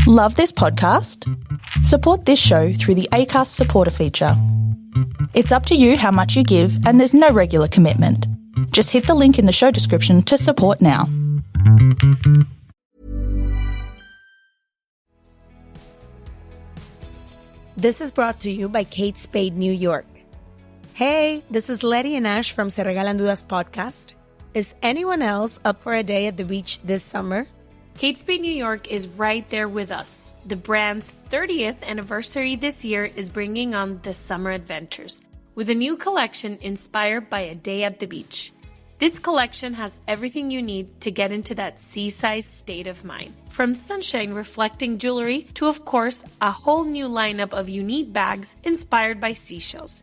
Love this podcast? Support this show through the Acast supporter feature. It's up to you how much you give, and there's no regular commitment. Just hit the link in the show description to support now. This is brought to you by Kate Spade New York. Hey, this is Letty and Ash from Se Regalan Dudas podcast. Is anyone else up for a day at the beach this summer? Kate Spade New York is right there with us. The brand's 30th anniversary this year is bringing on the summer adventures with a new collection inspired by a day at the beach. This collection has everything you need to get into that seaside state of mind. From sunshine reflecting jewelry to, of course, a whole new lineup of unique bags inspired by seashells.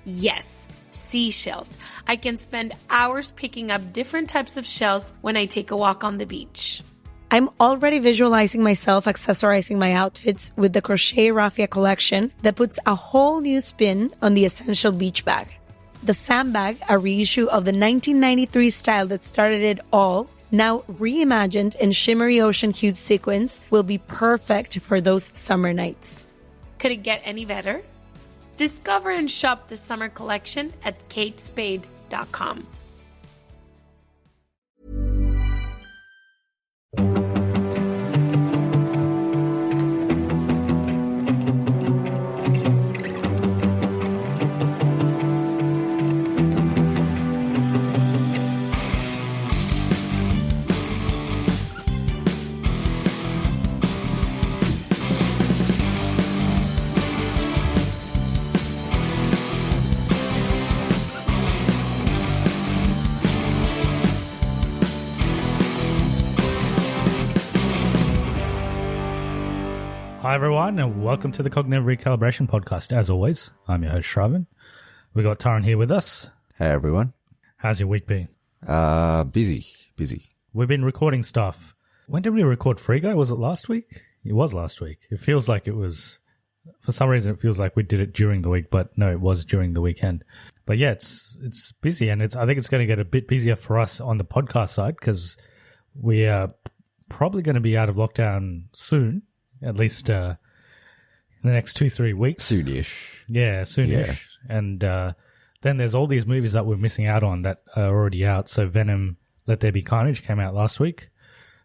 Yes, seashells. I can spend hours picking up different types of shells when I take a walk on the beach. I'm already visualizing myself accessorizing my outfits with the Crochet Raffia collection that puts a whole new spin on the essential beach bag. The sandbag, a reissue of the 1993 style that started it all, now reimagined in shimmery ocean hued sequins, will be perfect for those summer nights. Could it get any better? Discover and shop the summer collection at katespade.com. Hi everyone, and welcome to the Cognitive Recalibration podcast. As always, I'm your host Shravan. We got Taran here with us. Hey everyone. How's your week been? Busy. We've been recording stuff. When did we record Free Guy? Was it last week? It was last week. It feels like it was, for some reason it feels like we did it during the week, but no, it was during the weekend. But yeah, it's busy, and I think it's going to get a bit busier for us on the podcast side because we are probably going to be out of lockdown soon. At least in the next 2-3 weeks. Soonish. Yeah, soonish. Yeah. And then there's all these movies that we're missing out on that are already out. So Venom, Let There Be Carnage came out last week,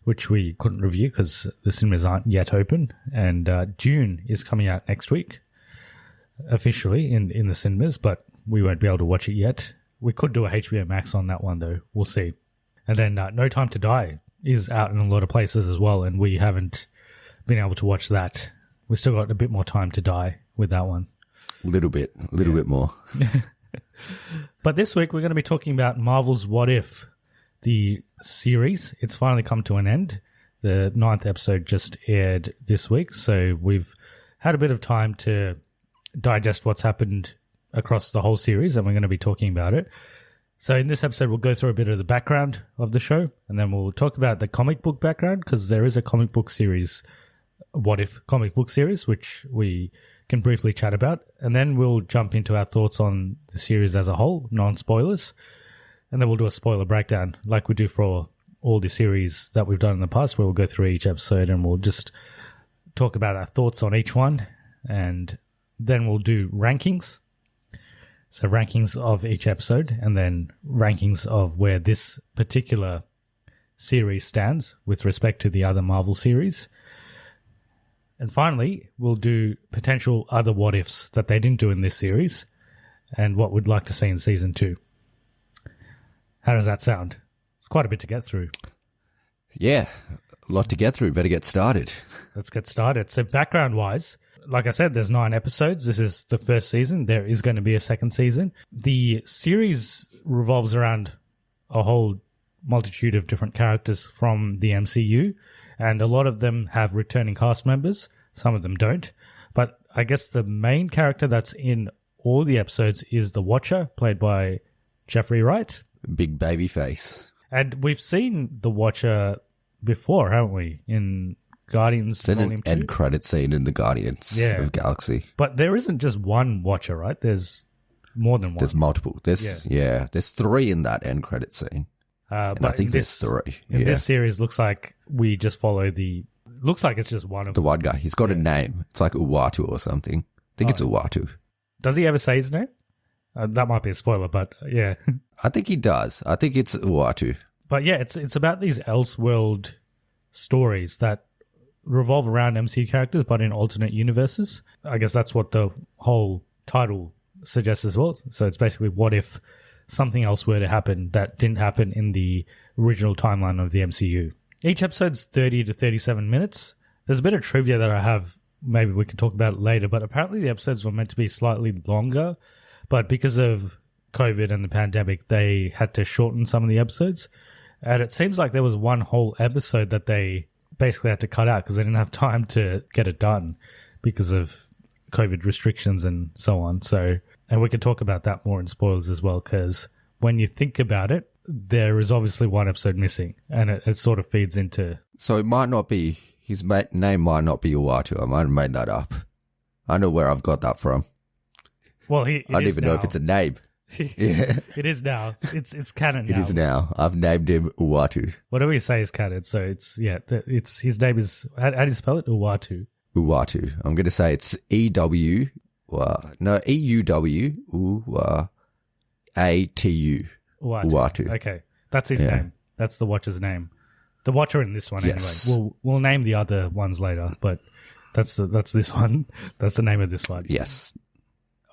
which we couldn't review because the cinemas aren't yet open. And Dune is coming out next week, officially in the cinemas, but we won't be able to watch it yet. We could do a HBO Max on that one, though. We'll see. And then No Time to Die is out in a lot of places as well, and we haven't been able to watch that. We've still got a bit more time to die with that one. A little bit more. But this week we're going to be talking about Marvel's What If, the series. It's finally come to an end. The 9th episode just aired this week, so we've had a bit of time to digest what's happened across the whole series, and we're going to be talking about it. So in this episode, we'll go through a bit of the background of the show, and then we'll talk about the comic book background, because there is a comic book series, What If comic book series, which we can briefly chat about. And then we'll jump into our thoughts on the series as a whole, non-spoilers. And then we'll do a spoiler breakdown like we do for all the series that we've done in the past, where we'll go through each episode and we'll just talk about our thoughts on each one. And then we'll do rankings. So rankings of each episode, and then rankings of where this particular series stands with respect to the other Marvel series. And finally, we'll do potential other what-ifs that they didn't do in this series and what we'd like to see in Season 2. How does that sound? It's quite a bit to get through. Yeah, a lot to get through. Better get started. Let's get started. So background-wise, like I said, there's 9 episodes. This is the first season. There is going to be a second season. The series revolves around a whole multitude of different characters from the MCU, and a lot of them have returning cast members. Some of them don't. But I guess the main character that's in all the episodes is the Watcher, played by Jeffrey Wright. Big baby face. And we've seen the Watcher before, haven't we? In Guardians Volume 2. End credit scene in the Guardians of Galaxy. But there isn't just one Watcher, right? There's more than one. There's multiple. There's 3 in that end credit scene. But I think there's 3. In this series, looks like we just follow the looks like it's just one of The them. one guy. He's got a name. It's like Uatu or something. I think it's Uatu. Does he ever say his name? That might be a spoiler, but yeah. I think he does. I think it's Uatu. But yeah, it's about these Elseworld stories that revolve around MCU characters, but in alternate universes. I guess that's what the whole title suggests as well. So it's basically what if something else were to happen that didn't happen in the original timeline of the MCU. Each episode's 30 to 37 minutes. There's a bit of trivia that I have. Maybe we can talk about it later, but apparently the episodes were meant to be slightly longer, but because of COVID and the pandemic, they had to shorten some of the episodes. And it seems like there was one whole episode that they basically had to cut out because they didn't have time to get it done because of COVID restrictions and so on. So, and we can talk about that more in spoilers as well, because when you think about it, there is obviously one episode missing, and it sort of feeds into... So it might not be, his name might not be Uatu. I might have made that up. I know where I've got that from. Well, I don't even know if it's a name. Yeah. It is now. It's canon now. It is now. I've named him Uatu. Whatever you say is canon. So it's, yeah, it's his name is, how do you spell it? Uatu. Uatu. I'm going to say it's E-W, no, E-U-W, A-T-U. Uatu. Okay. That's his name. That's the Watcher's name. The Watcher in this one, Yes. anyway. We'll name the other ones later, but that's this one. That's the name of this one. Yes.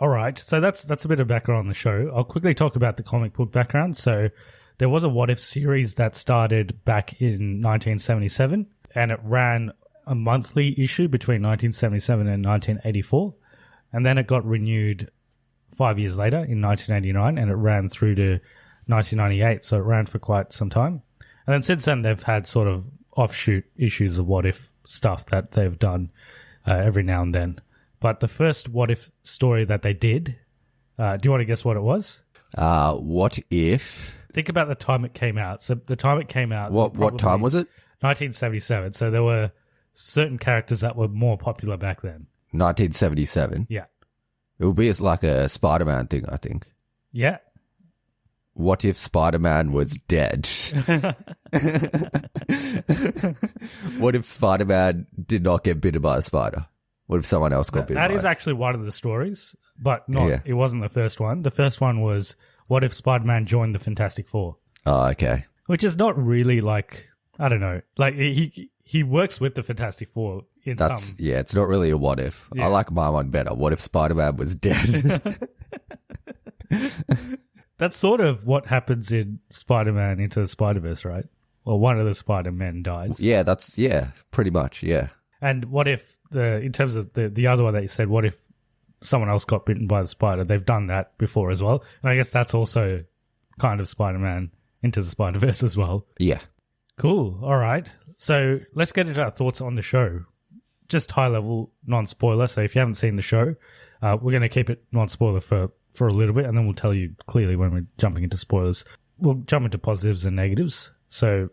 All right. So that's a bit of background on the show. I'll quickly talk about the comic book background. So there was a What If series that started back in 1977, and it ran a monthly issue between 1977 and 1984. And then it got renewed 5 years later in 1989, and it ran through to 1998. So it ran for quite some time. And then since then, they've had sort of offshoot issues of What If stuff that they've done every now and then. But the first What If story that they did, do you want to guess what it was? What if? Think about the time it came out. So the time it came out... What time was it? 1977. So there were certain characters that were more popular back then. 1977. Yeah. It would be like a Spider-Man thing, I think. Yeah. What if Spider-Man was dead? What if Spider-Man did not get bitten by a spider? What if someone else got bitten by it? That is actually one of the stories, but not. Yeah. It wasn't the first one. The first one was, what if Spider-Man joined the Fantastic Four? Oh, okay. Which is not really like, I don't know. Like, he works with the Fantastic Four in some... Yeah, it's not really a what if. Yeah. I like my one better. What if Spider-Man was dead? That's sort of what happens in Spider-Man Into the Spider-Verse, right? Well, one of the Spider-Men dies. Yeah, pretty much, yeah. And what if, in terms of the other one that you said, what if someone else got bitten by the spider? They've done that before as well. And I guess that's also kind of Spider-Man Into the Spider-Verse as well. Yeah. Cool. All right. So let's get into our thoughts on the show. Just high level, non-spoiler. So if you haven't seen the show, we're going to keep it non-spoiler for a little bit, and then we'll tell you clearly when we're jumping into spoilers. We'll jump into positives and negatives. So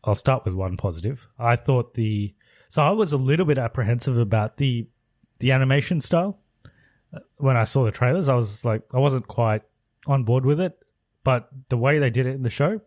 I'll start with one positive. I thought So I was a little bit apprehensive about the animation style. When I saw the trailers, I was like, I wasn't quite on board with it, but the way they did it in the show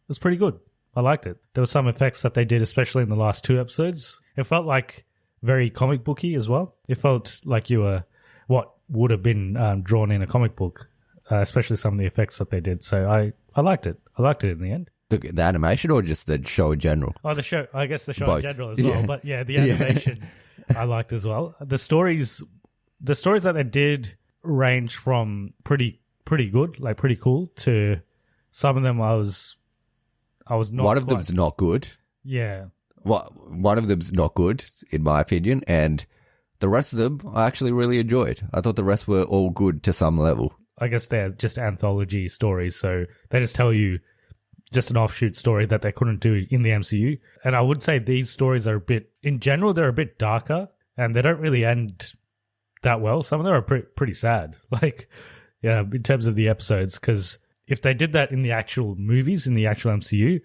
was pretty good. I liked it. There were some effects that they did, especially in the last two episodes. It felt like very comic booky as well. It felt like you were what would have been drawn in a comic book, especially some of the effects that they did. So I liked it. I liked it in the end. The animation or just the show in general? Oh, the show. I guess the show Both. in general as well. Yeah. But yeah, the animation I liked as well. The stories that they did range from pretty good, like pretty cool, to some of them I was not. One of them's not good. Yeah. One of them's not good, in my opinion, and the rest of them I actually really enjoyed. I thought the rest were all good to some level. I guess they're just anthology stories, so they just tell you just an offshoot story that they couldn't do in the MCU. And I would say these stories are in general, they're a bit darker, and they don't really end that well. Some of them are pretty sad, like, yeah, in terms of the episodes, because if they did that in the actual movies, in the actual MCU,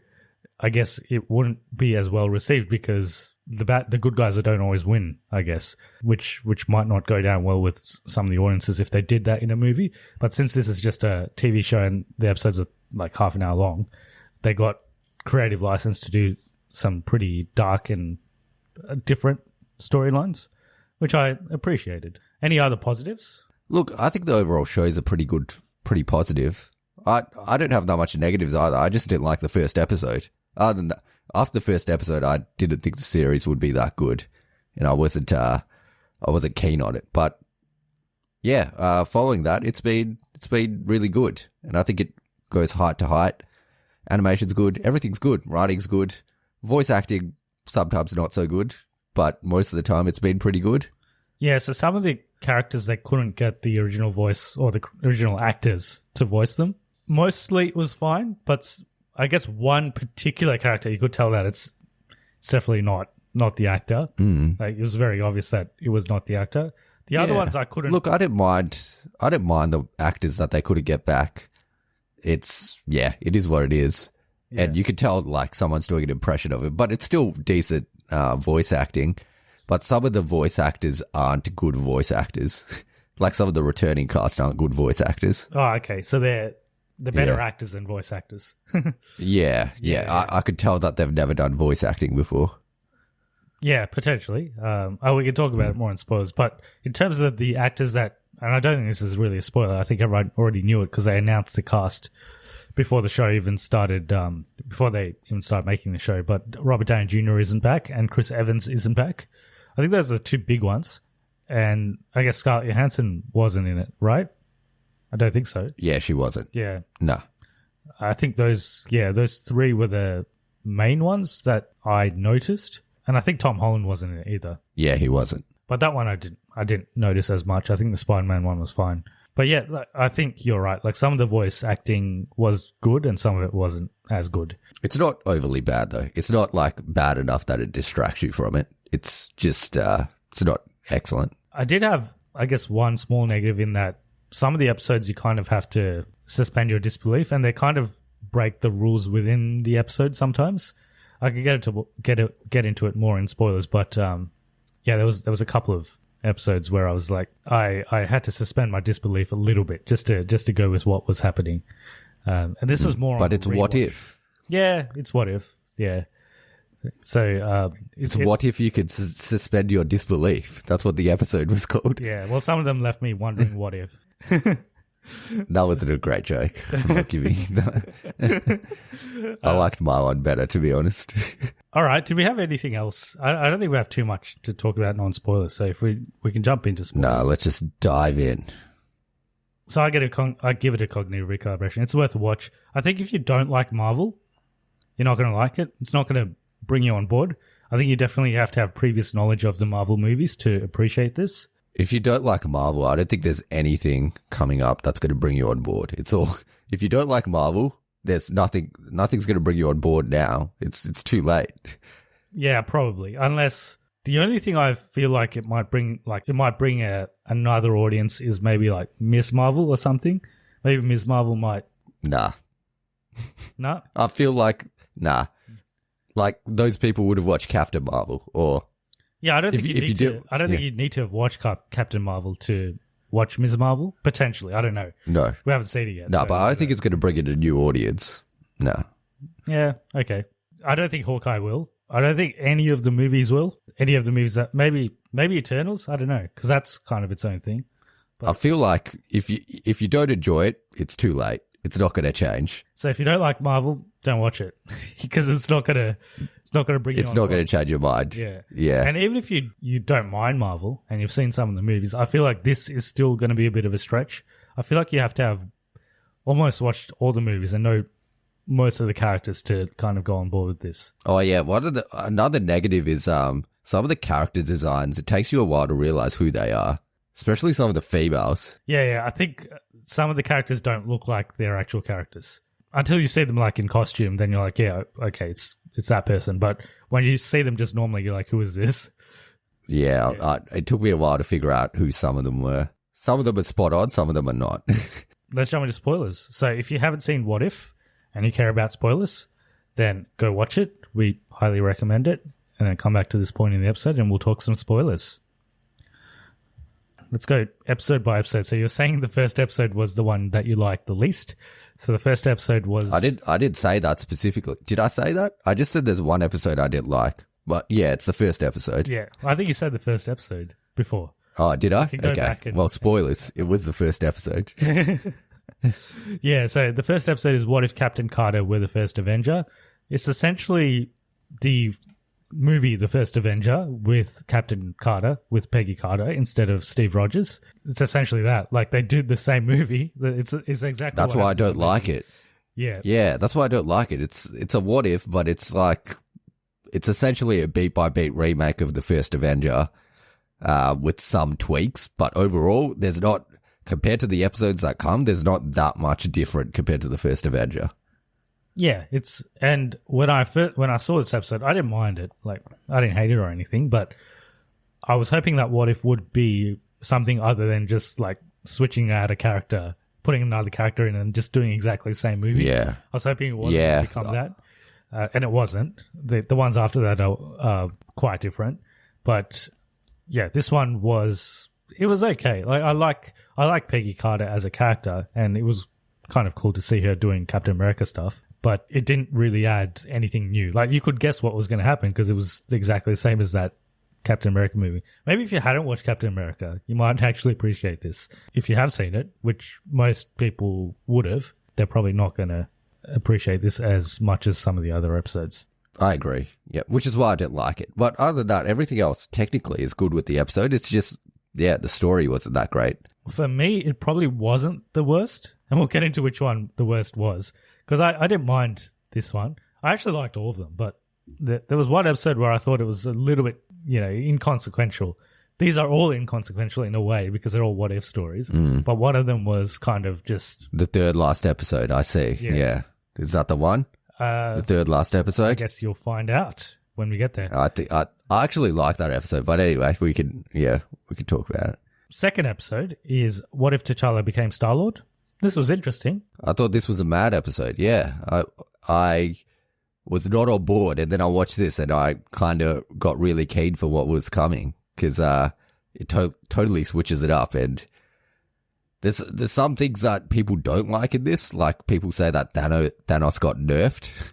I guess it wouldn't be as well received because the good guys don't always win, I guess, which might not go down well with some of the audiences if they did that in a movie. But since this is just a TV show and the episodes are like half an hour long, they got creative license to do some pretty dark and different storylines, which I appreciated. Any other positives? Look, I think the overall shows are pretty good, pretty positive. I don't have that much negatives either. I just didn't like the first episode. Other than that, after the first episode, I didn't think the series would be that good, and I wasn't keen on it. But yeah, following that, it's been really good, and I think it goes height to height. Animation's good, everything's good, writing's good, voice acting sometimes not so good, but most of the time it's been pretty good. Yeah, so some of the characters they couldn't get the original voice or the original actors to voice them. Mostly it was fine, but I guess one particular character you could tell that it's definitely not the actor. Like, it was very obvious that it was not the actor. The other ones I couldn't. Look, I didn't mind the actors that they couldn't get back. It is what it is. Yeah. And you can tell like someone's doing an impression of it, but it's still decent voice acting. But some of the voice actors aren't good voice actors. Like some of the returning cast aren't good voice actors. Oh, okay. So they're better actors than voice actors. Yeah. I could tell that they've never done voice acting before. Yeah, potentially. We can talk about it more in spoilers. But in terms of the actors that, and I don't think this is really a spoiler, I think everyone already knew it because they announced the cast before the show even started, before they even started making the show. But Robert Downey Jr. isn't back and Chris Evans isn't back. I think those are the two big ones. And I guess Scarlett Johansson wasn't in it, right? I don't think so. Yeah, she wasn't. Yeah. No. I think those three were the main ones that I noticed. And I think Tom Holland wasn't in it either. Yeah, he wasn't. But that one I didn't notice as much. I think the Spider-Man one was fine. But yeah, I think you're right. Like, some of the voice acting was good and some of it wasn't as good. It's not overly bad though. It's not like bad enough that it distracts you from it. It's just it's not excellent. I did have, I guess, one small negative in that some of the episodes you kind of have to suspend your disbelief, and they kind of break the rules within the episode sometimes. I could get into it more in spoilers, but there was a couple of episodes where I was like, I had to suspend my disbelief a little bit just to go with what was happening, and this was more. But it's rewatch. What If? Yeah, it's What If. Yeah. So it's what if you could suspend your disbelief? That's what the episode was called. Yeah. Well, some of them left me wondering what if. That wasn't a great joke. I'm not giving you that. I liked my one better, to be honest. All right. Do we have anything else? I don't think we have too much to talk about non-spoilers. So if we can jump into spoilers. No, let's just dive in. So I give it a cognitive recalibration. It's worth a watch. I think if you don't like Marvel, you're not going to like it. It's not going to bring you on board. I think you definitely have to have previous knowledge of the Marvel movies to appreciate this. If you don't like Marvel, I don't think there's anything coming up that's going to bring you on board. It's all, if you don't like Marvel, there's nothing's going to bring you on board now. It's too late. Yeah, probably. Unless the only thing I feel like it might bring another audience is maybe like Miss Marvel or something. Maybe Miss Marvel might. Nah. No? I feel like, nah. Like, those people would have watched Captain Marvel, or... Yeah, I don't think you need to have watched Captain Marvel to watch Ms. Marvel. Potentially, I don't know. No. We haven't seen it yet. No, so but I think it's going to bring in a new audience. No. Yeah, okay. I don't think Hawkeye will. I don't think any of the movies will. Any of the movies that... Maybe Eternals? I don't know, because that's kind of its own thing. But I feel like if you don't enjoy it, it's too late. It's not going to change. So if you don't like Marvel, don't watch it because it's not going to bring you on. It's not going to change your mind. Yeah. And even if you don't mind Marvel and you've seen some of the movies, I feel like this is still going to be a bit of a stretch. I feel like you have to have almost watched all the movies and know most of the characters to kind of go on board with this. Oh yeah, another negative is some of the character designs. It takes you a while to realize who they are, especially some of the females. Yeah. I think some of the characters don't look like their actual characters. Until you see them like in costume, then you're like, yeah, okay, it's that person. But when you see them just normally, you're like, who is this? Yeah. It took me a while to figure out who some of them were. Some of them are spot on, some of them are not. Let's jump into spoilers. So if you haven't seen What If and you care about spoilers, then go watch it. We highly recommend it. And then come back to this point in the episode and we'll talk some spoilers. Let's go episode by episode. So you're saying the first episode was the one that you liked the least. So the first episode was... I did say that specifically. Did I say that? I just said there's one episode I didn't like. But yeah, it's the first episode. Yeah, I think you said the first episode before. Oh, did I? can go back and- Well, spoilers. It was the first episode. Yeah, so the first episode is What If Captain Carter Were the First Avenger? It's essentially the movie The First Avenger with Captain Carter, with Peggy Carter instead of Steve Rogers. It's essentially that. Like, they did the same movie. It's exactly That's what why I happens in don't the like movie. it. Yeah. Yeah, that's why I don't like it. It's a what if, but it's like, it's essentially a beat by beat remake of the first Avenger, with some tweaks, but overall, there's not, compared to the episodes that come, there's not that much different compared to the first Avenger. Yeah, and when I saw this episode, I didn't mind it. Like, I didn't hate it or anything, but I was hoping that What If would be something other than just like switching out a character, putting another character in, and just doing exactly the same movie. Yeah. I was hoping it wasn't going to become that, and it wasn't. The ones after that are quite different, but yeah, this one was okay. Like, I like Peggy Carter as a character, and it was kind of cool to see her doing Captain America stuff. But it didn't really add anything new. Like, you could guess what was going to happen because it was exactly the same as that Captain America movie. Maybe if you hadn't watched Captain America, you might actually appreciate this. If you have seen it, which most people would have, they're probably not going to appreciate this as much as some of the other episodes. I agree. Yeah, which is why I didn't like it. But other than that, everything else technically is good with the episode. It's just, yeah, the story wasn't that great. For me, it probably wasn't the worst. And we'll get into which one the worst was. Because I didn't mind this one. I actually liked all of them. But there was one episode where I thought it was a little bit, inconsequential. These are all inconsequential in a way because they're all what if stories. But one of them was kind of just... The third last episode, I see. Yeah. Is that the one? The third last episode? I guess you'll find out when we get there. I actually like that episode. But anyway, we can talk about it. Second episode is What If T'Challa Became Star-Lord? This was interesting. I thought this was a mad episode. Yeah. I was not on board, and then I watched this and I kind of got really keen for what was coming because it totally switches it up. And there's some things that people don't like in this, like people say that Thanos got nerfed,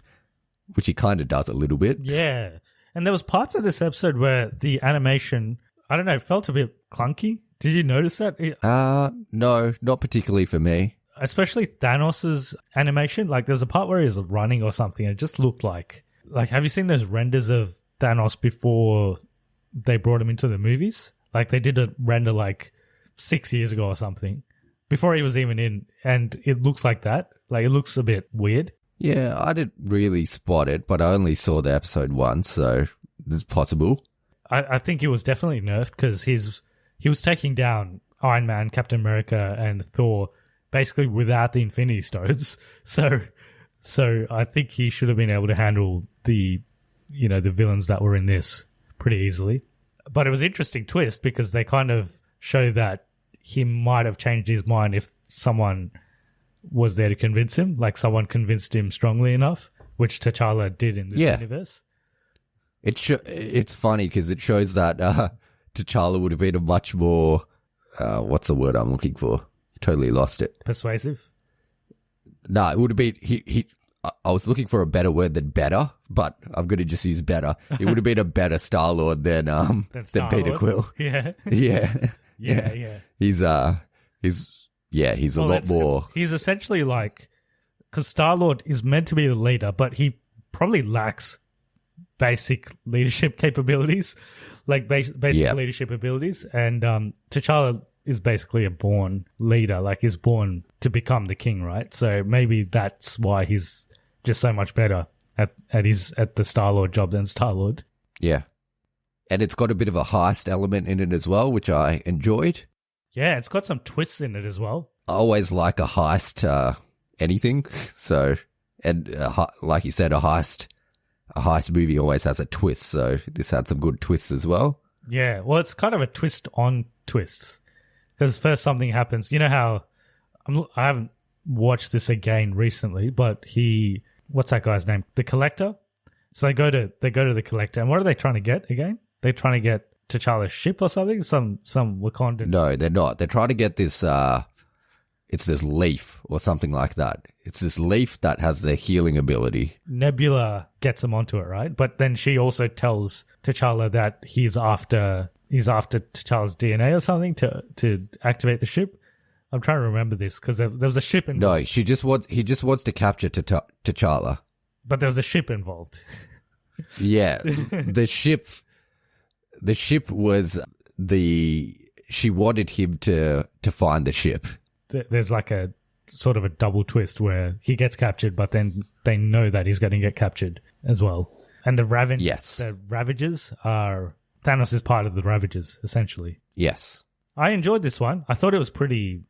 which he kind of does a little bit. Yeah. And there was parts of this episode where the animation, I don't know, felt a bit clunky. Did you notice that? No, not particularly for me. Especially Thanos' animation. Like, there's a part where he's running or something, and it just looked like, have you seen those renders of Thanos before they brought him into the movies? Like, they did a render like 6 years ago or something, before he was even in, and it looks like that. Like, it looks a bit weird. Yeah, I didn't really spot it, but I only saw the episode once, so it's possible. I think it was definitely nerfed because he was taking down Iron Man, Captain America, and Thor basically without the Infinity Stones. So I think he should have been able to handle the villains that were in this pretty easily. But it was an interesting twist because they kind of show that he might have changed his mind if someone was there to convince him. Like, someone convinced him strongly enough, which T'Challa did in this universe. It's funny because it shows that T'Challa would have been a much more, what's the word I'm looking for? Totally lost it. Persuasive? No, it would have been, I was looking for a better word than better, but I'm going to just use better. It would have been a better Star-Lord than Peter Quill. Yeah. Yeah. He's a lot more. He's essentially like, because Star-Lord is meant to be the leader, but he probably lacks basic leadership capabilities, like basic leadership abilities. And T'Challa is basically a born leader, like he's born to become the king, right? So maybe that's why he's just so much better at the Star-Lord job than Star-Lord. Yeah. And it's got a bit of a heist element in it as well, which I enjoyed. Yeah, it's got some twists in it as well. I always like a heist, anything. So, and like you said, a heist movie always has a twist. So this had some good twists as well. Yeah, well, it's kind of a twist on twists. Because first something happens. You know how I haven't watched this again recently, but what's that guy's name? The Collector. So they go to the Collector, and what are they trying to get again? They're trying to get T'Challa's ship or something. Some Wakandan. No, they're not. They're trying to get this. it's this leaf or something like that. It's this leaf that has the healing ability. Nebula gets him onto it, right? But then she also tells T'Challa that he's after T'Challa's DNA or something to activate the ship. I'm trying to remember this because there was a ship involved. No, he just wants to capture T'Challa. But there was a ship involved. Yeah, the ship was she wanted him to find the ship. There's like a sort of a double twist where he gets captured, but then they know that he's going to get captured as well. And the Ravagers are Thanos is part of the Ravagers essentially. Yes, I enjoyed this one. I thought it was pretty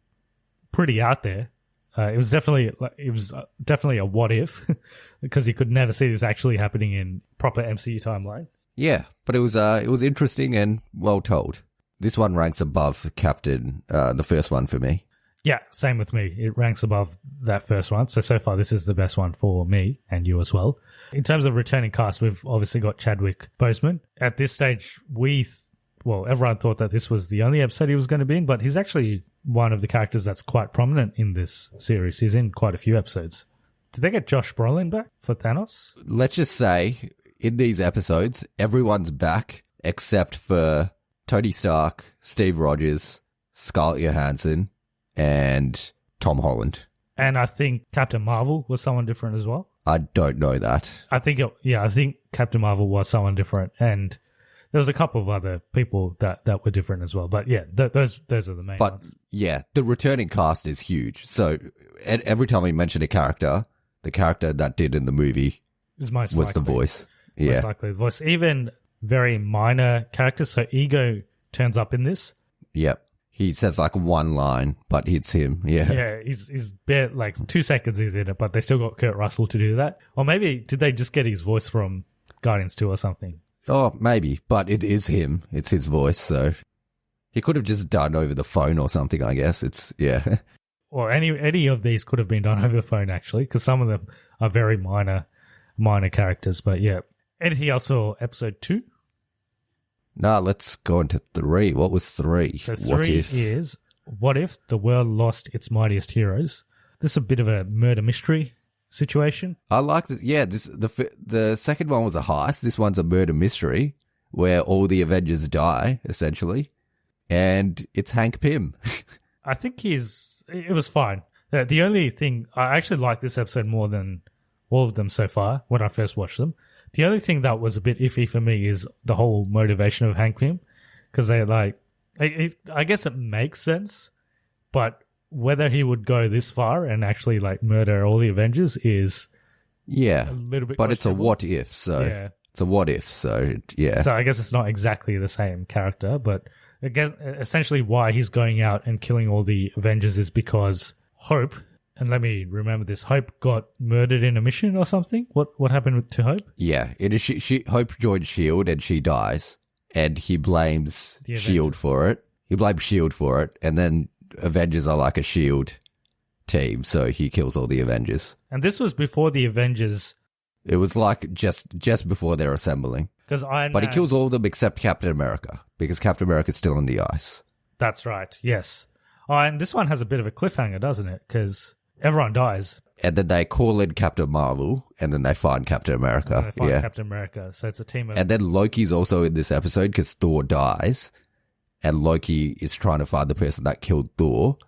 out there. It was definitely a what if because you could never see this actually happening in proper MCU timeline. Yeah, but it was interesting and well told. This one ranks above Captain, the first one for me. Yeah, same with me. It ranks above that first one. So far, this is the best one for me and you as well. In terms of returning cast, we've obviously got Chadwick Boseman. At this stage, everyone thought that this was the only episode he was going to be in, but he's actually one of the characters that's quite prominent in this series. He's in quite a few episodes. Did they get Josh Brolin back for Thanos? Let's just say, in these episodes, everyone's back except for Tony Stark, Steve Rogers, Scarlett Johansson, and Tom Holland. And I think Captain Marvel was someone different as well. I don't know that. I think Captain Marvel was someone different, and there was a couple of other people that were different as well. But yeah, those are the main ones. But yeah, the returning cast is huge. So every time we mention a character, the character that did in the movie was the voice. Yeah, most likely the voice. Even very minor characters. So Ego turns up in this. Yep. He says like one line, but it's him. Yeah. Yeah, he's bare, like 2 seconds he's in it, but they still got Kurt Russell to do that. Or maybe did they just get his voice from Guardians 2 or something? Oh, maybe, but it is him. It's his voice, so he could have just done over the phone or something, I guess. Yeah. Or any of these could have been done over the phone, actually, because some of them are very minor characters. But yeah. Anything else for episode 2? No, let's go into 3. What was 3? So 3 is, what if the world lost its mightiest heroes? This is a bit of a murder mystery situation. I liked it. Yeah, the second one was a heist. This one's a murder mystery where all the Avengers die, essentially. And it's Hank Pym. I think it was fine. The only thing, I actually like this episode more than all of them so far when I first watched them. The only thing that was a bit iffy for me is the whole motivation of Hank Pym, because they I guess it makes sense, but whether he would go this far and actually like murder all the Avengers is a little bit. But it's a what if, so yeah. It's a what if, so yeah. So I guess it's not exactly the same character, but I guess essentially why he's going out and killing all the Avengers is because Hope. And let me remember this. Hope got murdered in a mission or something? What happened to Hope? Yeah, it is. Hope joined S.H.I.E.L.D. and she dies. And he blames S.H.I.E.L.D. for it. He blames S.H.I.E.L.D. for it. And then Avengers are like a S.H.I.E.L.D. team, so he kills all the Avengers. And this was before the Avengers. It was like just before they're assembling. But he kills all of them except Captain America, because Captain America's still on the ice. That's right, yes. Oh, and this one has a bit of a cliffhanger, doesn't it? Because everyone dies. And then they call in Captain Marvel, and then they find Captain America. Captain America. So it's a team of... And then Loki's also in this episode because Thor dies, and Loki is trying to find the person that killed Thor,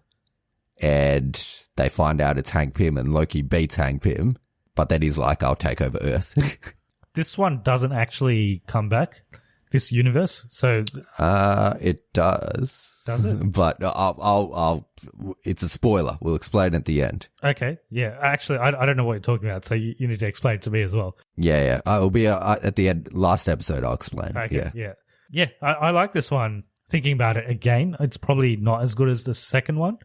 and they find out it's Hank Pym, and Loki beats Hank Pym, but then he's like, I'll take over Earth. This one doesn't actually come back, this universe, so... It does. Does it? But I'll it's a spoiler. We'll explain at the end. Okay. Yeah. Actually, I don't know what you're talking about, so you need to explain it to me as well. Yeah. It'll be at the end. Last episode, I'll explain. Okay. Yeah. I like this one. Thinking about it again, it's probably not as good as the second one.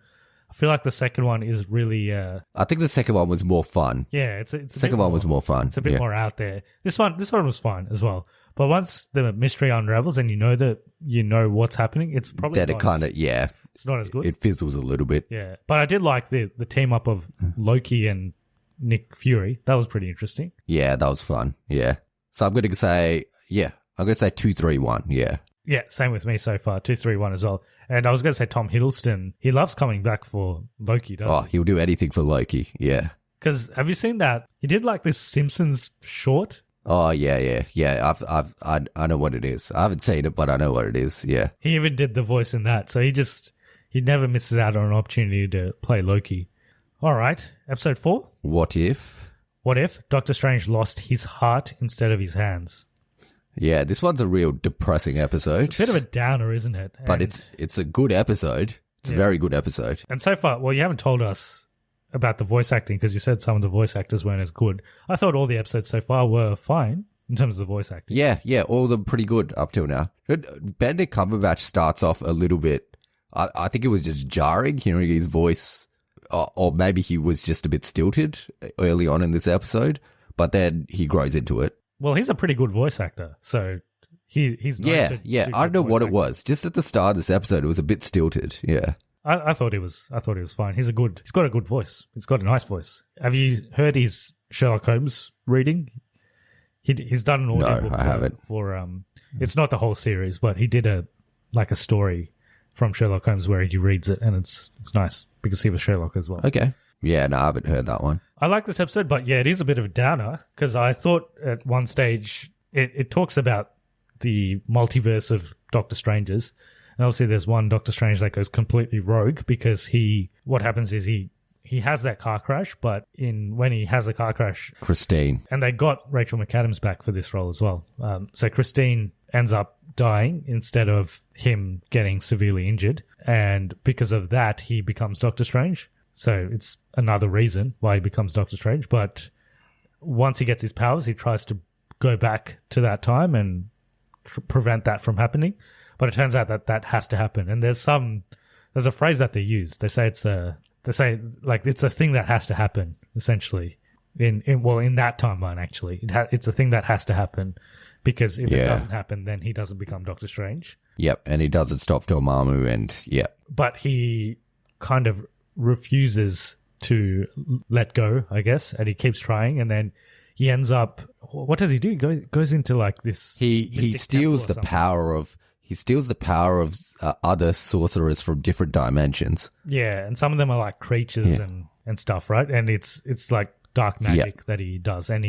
I feel like the second one is really... I think the second one was more fun. Yeah, it's the second one was more fun. It's a bit more out there. This one was fun as well. But once the mystery unravels and you know what's happening, it's probably then it kind of it's not as good. It fizzles a little bit. Yeah, but I did like the team up of Loki and Nick Fury. That was pretty interesting. Yeah, that was fun. Yeah, so I'm going to say 2, 3, 1. Yeah. Yeah, same with me so far. 2, 3, 1 as well. And I was going to say Tom Hiddleston. He loves coming back for Loki, doesn't he? He'll do anything for Loki. Yeah. Because have you seen that? He did like this Simpsons short. Oh, yeah. I know what it is. I haven't seen it, but I know what it is. Yeah. He even did the voice in that. So he never misses out on an opportunity to play Loki. All right. Episode 4. What if? What if Doctor Strange lost his heart instead of his hands? Yeah, this one's a real depressing episode. It's a bit of a downer, isn't it? But it's a good episode. It's a very good episode. And so far, well, you haven't told us about the voice acting because you said some of the voice actors weren't as good. I thought all the episodes so far were fine in terms of the voice acting. Yeah, all of them pretty good up till now. Benedict Cumberbatch starts off a little bit, I think it was just jarring hearing his voice, or maybe he was just a bit stilted early on in this episode, but then he grows into it. Well, he's a pretty good voice actor, so he's known yeah. I don't know what it was. Just at the start of this episode, it was a bit stilted. Yeah, I thought he was fine. He's got a good voice. He's got a nice voice. Have you heard his Sherlock Holmes reading? He's done an audio book I haven't. For it's not the whole series, but he did a story from Sherlock Holmes where he reads it, and it's nice because he was Sherlock as well. Okay. Yeah, no, I haven't heard that one. I like this episode, but yeah, it is a bit of a downer because I thought at one stage it talks about the multiverse of Doctor Stranges. And obviously there's one Doctor Strange that goes completely rogue because what happens is he has that car crash, but when he has a car crash... Christine. And they got Rachel McAdams back for this role as well. So Christine ends up dying instead of him getting severely injured. And because of that, he becomes Doctor Strange. So it's another reason why he becomes Doctor Strange. But once he gets his powers, he tries to go back to that time and prevent that from happening. But it turns out that has to happen. And there's a phrase that they use. They say it's a thing that has to happen, essentially. In that timeline, actually, it's a thing that has to happen because if it doesn't happen, then he doesn't become Doctor Strange. Yep, and he doesn't stop Dormammu, and but he kind of refuses to let go, I guess, and he keeps trying, and then he ends up. What does he do? He goes into like this. He steals the power of. He steals the power of other sorcerers from different dimensions. Yeah, and some of them are like creatures and stuff, right? And it's like dark magic that he does. And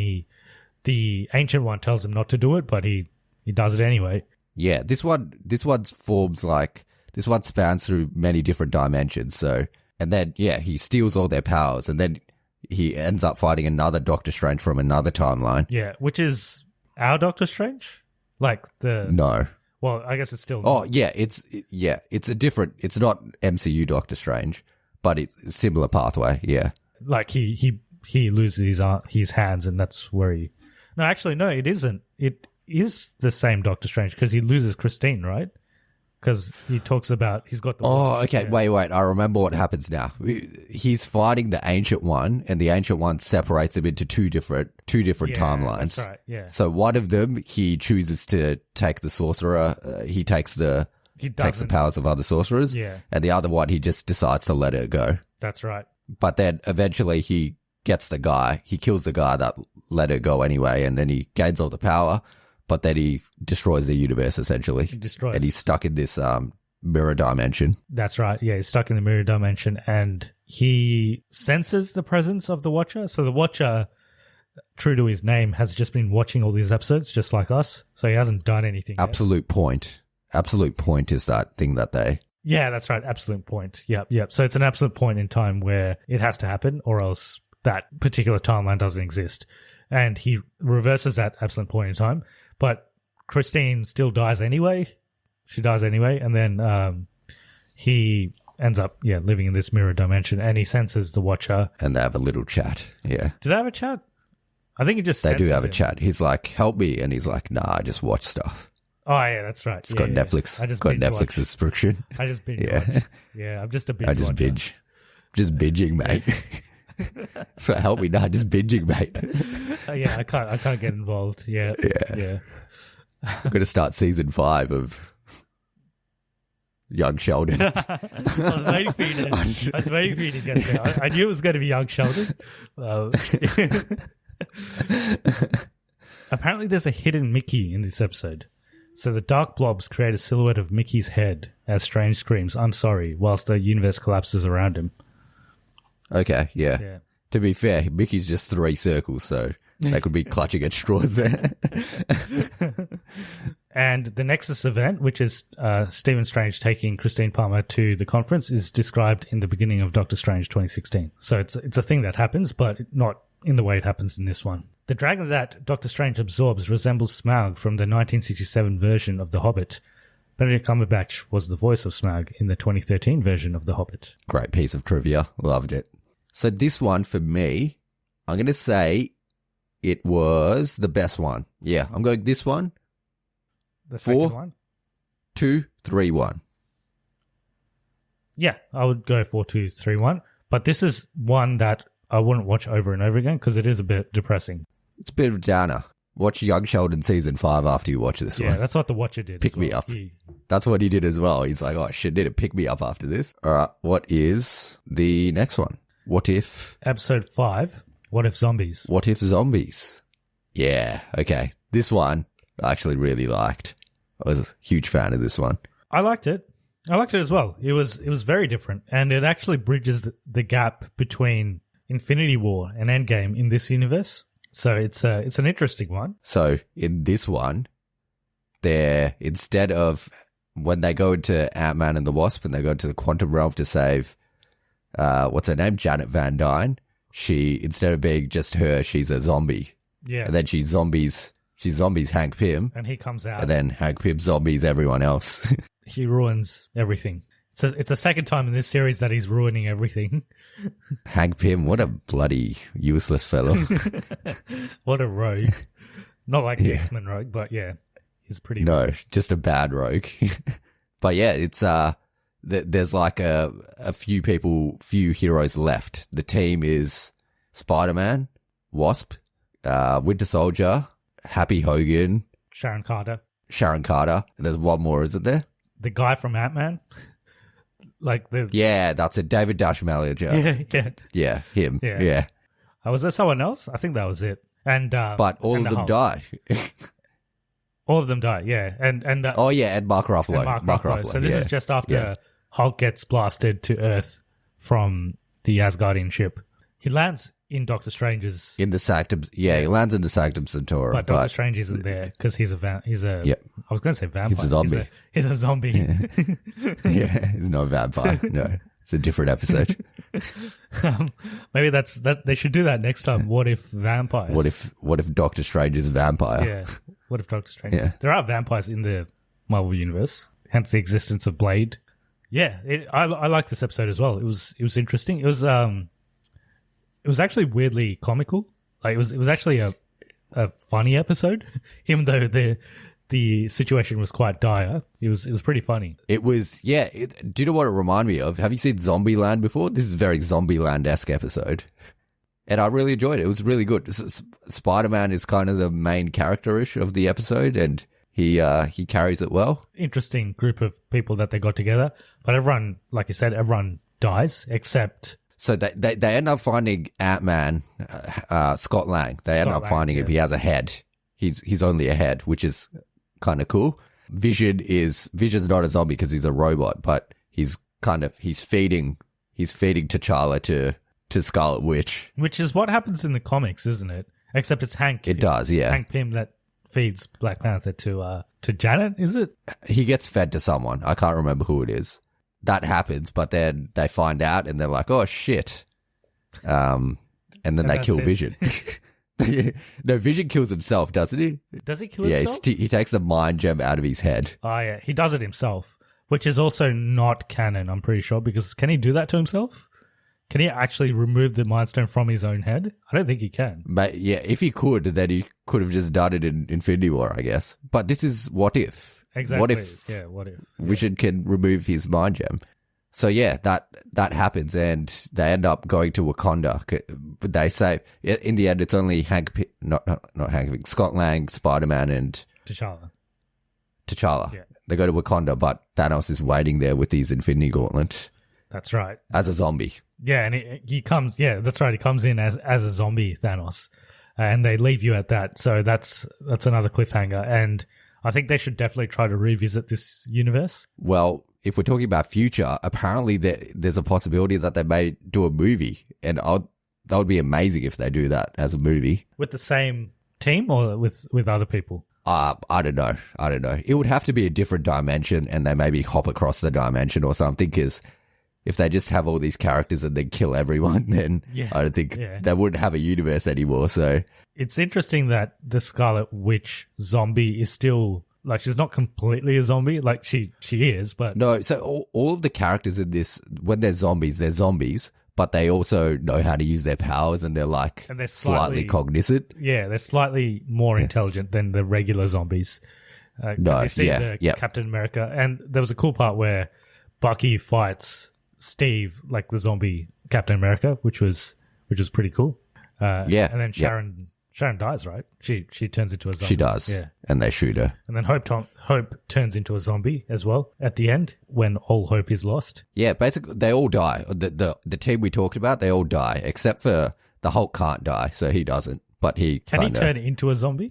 the Ancient One tells him not to do it, but he does it anyway. Yeah, this one spans through many different dimensions. So, and then he steals all their powers, and then he ends up fighting another Doctor Strange from another timeline. Yeah, which is our Doctor Strange, No. Well, I guess it's still. Oh, yeah, it's a different. It's not MCU Doctor Strange, but it's a similar pathway. Yeah, like he loses his hands, and that's where he. No, actually, no, it isn't. It is the same Doctor Strange because he loses Christine, right? Because he talks about he's got the. Oh, okay. Yeah. Wait. I remember what happens now. He's fighting the Ancient One, and the Ancient One separates him into two different timelines. That's right. Yeah. So one of them, he chooses to take the sorcerer. He takes the powers of other sorcerers. Yeah. And the other one, he just decides to let it go. That's right. But then eventually he gets the guy. He kills the guy that let it go anyway, and then he gains all the power. But then he destroys the universe, essentially. He destroys. And he's stuck in this mirror dimension. That's right. Yeah, he's stuck in the mirror dimension, and he senses the presence of the Watcher. So the Watcher, true to his name, has just been watching all these episodes, just like us. So he hasn't done anything Absolute Point. Absolute Point is that thing that they... Yeah, that's right. Absolute Point. Yep. So it's an absolute point in time where it has to happen, or else that particular timeline doesn't exist. And he reverses that absolute point in time. But Christine still dies anyway. She dies anyway. And then he ends up, living in this mirror dimension. And he senses the Watcher. And they have a little chat. Yeah. Do they have a chat? I think he just They do have him. a chat. He's like, help me. And he's like, nah, I just watch stuff. Oh, yeah, that's right. It's got Netflix. It's got Netflix subscriction. I just binge watch. Yeah, I'm just a binge I just watcher. binge. Just binging, mate. So help me, nah, just binging, mate. I can't get involved. Yeah. I'm going to start season 5 of Young Sheldon. I was waiting for you to get there. I knew it was going to be Young Sheldon. Apparently there's a hidden Mickey in this episode. So the dark blobs create a silhouette of Mickey's head as Strange screams, "I'm sorry," whilst the universe collapses around him. Okay, yeah. Yeah. To be fair, Mickey's just 3 circles, so they could be clutching at straws there. And the Nexus event, which is Stephen Strange taking Christine Palmer to the conference, is described in the beginning of Doctor Strange 2016. So it's a thing that happens, but not in the way it happens in this one. The dragon that Doctor Strange absorbs resembles Smaug from the 1967 version of The Hobbit. Benedict Cumberbatch was the voice of Smaug in the 2013 version of The Hobbit. Great piece of trivia. Loved it. So this one, for me, I'm going to say it was the best one. Yeah, I'm going this one. The second one? 2, 3, 1. Yeah, I would go 4, 2, 3, 1. But this is one that I wouldn't watch over and over again because it is a bit depressing. It's a bit of a downer. Watch Young Sheldon season 5 after you watch this one. Yeah, that's what the Watcher did. Pick me up. That's what he did as well. He's like, oh shit, need to pick me up after this. All right, what is the next one? What if? Episode 5, What If Zombies? What if zombies? Yeah, okay. This one I actually really liked. I was a huge fan of this one. I liked it. I liked it as well. It was very different, and it actually bridges the gap between Infinity War and Endgame in this universe. So it's an interesting one. So in this one, they're, instead of when they go into Ant-Man and the Wasp and they go into the quantum realm to save, what's her name? Janet Van Dyne. She, instead of being just her, she's a zombie. Yeah. And then she zombies Hank Pym. And he comes out. And then Hank Pym zombies everyone else. He ruins everything. It's a second time in this series that he's ruining everything. Hank Pym, what a bloody useless fellow. What a rogue. Not like the X-Men rogue, but yeah, he's pretty rogue. Just a bad rogue. But yeah, it's there's like a few heroes left. The team is Spider-Man, Wasp, Winter Soldier, Happy Hogan, Sharon Carter. And there's one more, isn't there? The guy from Ant-Man. Yeah, that's it. David Dashmalinger. Yeah, him. Yeah. Was there someone else? I think that was it. And but all of them die. All of them die. Yeah, and and Mark Ruffalo. Mark Ruffalo. So this is just after Hulk gets blasted to Earth from the Asgardian ship. He lands in Doctor Strange's in the Sanctum. Yeah, he lands in the Sanctum Sanctorum. But Doctor Strange isn't there because he's a I was going to say vampire. He's a zombie. He's a zombie. Yeah, he's not a vampire. No, it's a different episode. Maybe that they should do that next time. What if vampires? What if Doctor Strange is a vampire? Yeah. What if Doctor Strange? Yeah. There are vampires in the Marvel universe, hence the existence of Blade. Yeah, I like this episode as well. It was interesting. It was actually weirdly comical. Like it was actually a funny episode, even though the situation was quite dire. It was pretty funny. It was, yeah. Do you know what it reminded me of? Have you seen Zombieland before? This is a very Zombieland-esque episode. And I really enjoyed it. It was really good. Spider-Man is kind of the main character-ish of the episode, and he carries it well. Interesting group of people that they got together. But everyone, like you said, everyone dies except... So they end up finding Ant-Man, Scott Lang. They end up finding him. He has a head. He's only a head, which is kind of cool. Vision's not a zombie because he's a robot, but he's feeding T'Challa to Scarlet Witch. Which is what happens in the comics, isn't it? Except it's Hank. It does, yeah. Hank Pym that feeds Black Panther to Janet, is it? He gets fed to someone. I can't remember who it is. That happens, but then they find out and they're like, oh shit. And then they kill Vision. No, Vision kills himself, doesn't he? Does he kill himself? Yeah, he takes the mind gem out of his head. Oh yeah, he does it himself, which is also not canon, I'm pretty sure, because can he do that to himself? Can he actually remove the Mind Stone from his own head? I don't think he can. But yeah, if he could, then he could have just done it in Infinity War, I guess. But this is what if. Exactly. What if? Yeah, what if? Vision can remove his mind gem. So yeah, that happens, and they end up going to Wakanda. But they say in the end, it's only Scott Lang, Spider-Man, and T'Challa. Yeah. They go to Wakanda, but Thanos is waiting there with his Infinity Gauntlet. That's right. As a zombie. Yeah, and he comes. Yeah, that's right. He comes in as a zombie Thanos, and they leave you at that. So that's another cliffhanger. And I think they should definitely try to revisit this universe. Well, if we're talking about future, apparently there's a possibility that they may do a movie, and that would be amazing if they do that as a movie. With the same team or with other people? I don't know. It would have to be a different dimension, and they maybe hop across the dimension or something, because if they just have all these characters and then kill everyone, then I don't think they wouldn't have a universe anymore. So it's interesting that the Scarlet Witch zombie is still, like, she's not completely a zombie. Like, she is, but... No, so all of the characters in this, when they're zombies, but they also know how to use their powers, and they're like they're slightly cognizant. Yeah, they're slightly more intelligent than the regular zombies. No, you see Captain America, and there was a cool part where Bucky fights Steve, like the zombie Captain America, which was pretty cool. And then Sharon dies, right? She turns into a zombie. She does. Yeah. And they shoot her. And then Hope turns into a zombie as well at the end when all hope is lost. Yeah, basically they all die. The team we talked about, they all die, except for the Hulk can't die, so he doesn't. But he Can he turn into a zombie?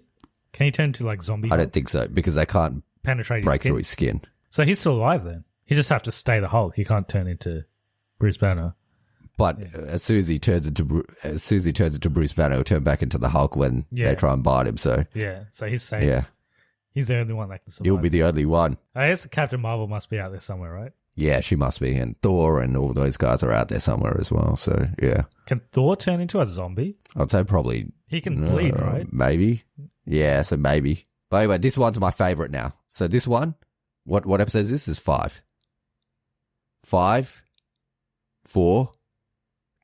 Can he turn into like zombie? I don't think so, because they can't penetrate break through his skin. So he's still alive then. He just have to stay the Hulk. He can't turn into Bruce Banner. But as soon as he turns into Bruce Banner, he'll turn back into the Hulk when they try and bite him. So so he's safe. Yeah, he's the only one that can survive. He'll be the only one. I guess Captain Marvel must be out there somewhere, right? Yeah, she must be, and Thor and all those guys are out there somewhere as well. So yeah, can Thor turn into a zombie? I'd say probably he can bleed, right? Maybe. Yeah, so maybe. But anyway, this one's my favorite now. So this one, what episode is this? This is 5. 5, 4,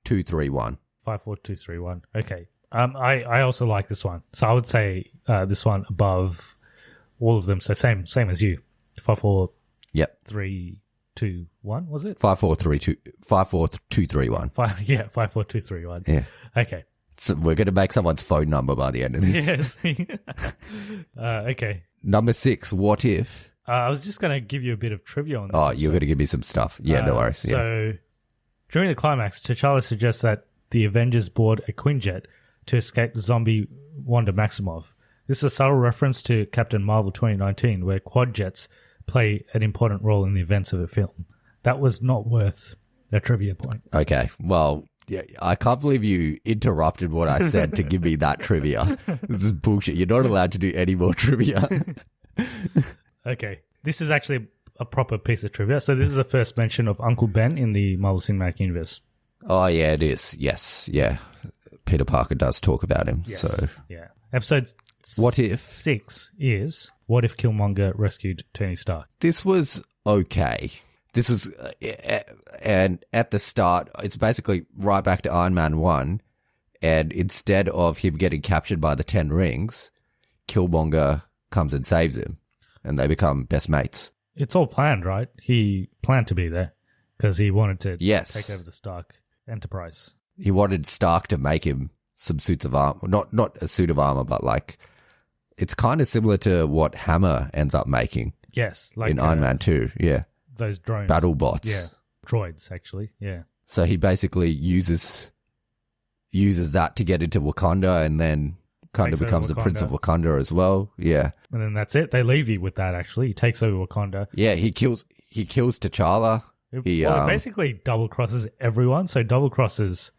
2, 3, 1. 5, 4, 2, 3, 1. Okay. I also like this one. So I would say this one above all of them. So same as you. 5, 4, yep. 3, 2, 1, was it? 5, 4, 3, 2, 5, 4, 2, 3, 1. 5, 4, 2, 3, 1. Yeah. Okay. So we're going to make someone's phone number by the end of this. Yes. Okay. Number 6, what if? I was just going to give you a bit of trivia on this. Oh, you're going to give me some stuff. Yeah, no worries. Yeah. So during the climax, T'Challa suggests that the Avengers board a Quinjet to escape the zombie Wanda Maximoff. This is a subtle reference to Captain Marvel 2019, where quad jets play an important role in the events of the film. That was not worth a trivia point. Okay, well, yeah, I can't believe you interrupted what I said to give me that trivia. This is bullshit. You're not allowed to do any more trivia. Okay, this is actually a proper piece of trivia. So this is the first mention of Uncle Ben in the Marvel Cinematic Universe. Oh, yeah, it is. Yes, yeah. Peter Parker does talk about him. Yes. So yeah. Episode What If 6 is What If Killmonger Rescued Tony Stark? This was okay. This was, and at the start, it's basically right back to Iron Man 1, and instead of him getting captured by the 10 rings, Killmonger comes and saves him, and they become best mates. It's all planned, right? He planned to be there because he wanted to Yes. take over the Stark Enterprise. He wanted Stark to make him some suits of armor. Not a suit of armor, but like, it's kind of similar to what Hammer ends up making. Yes. Like in Iron Man 2, yeah. Those drones. Battle bots. Yeah. Droids, actually. Yeah. So he basically uses that to get into Wakanda, and then kind of becomes the Prince of Wakanda as well. Yeah. And then that's it. They leave you with that, actually. He takes over Wakanda. Yeah, he kills T'Challa. He basically double crosses everyone. So double crosses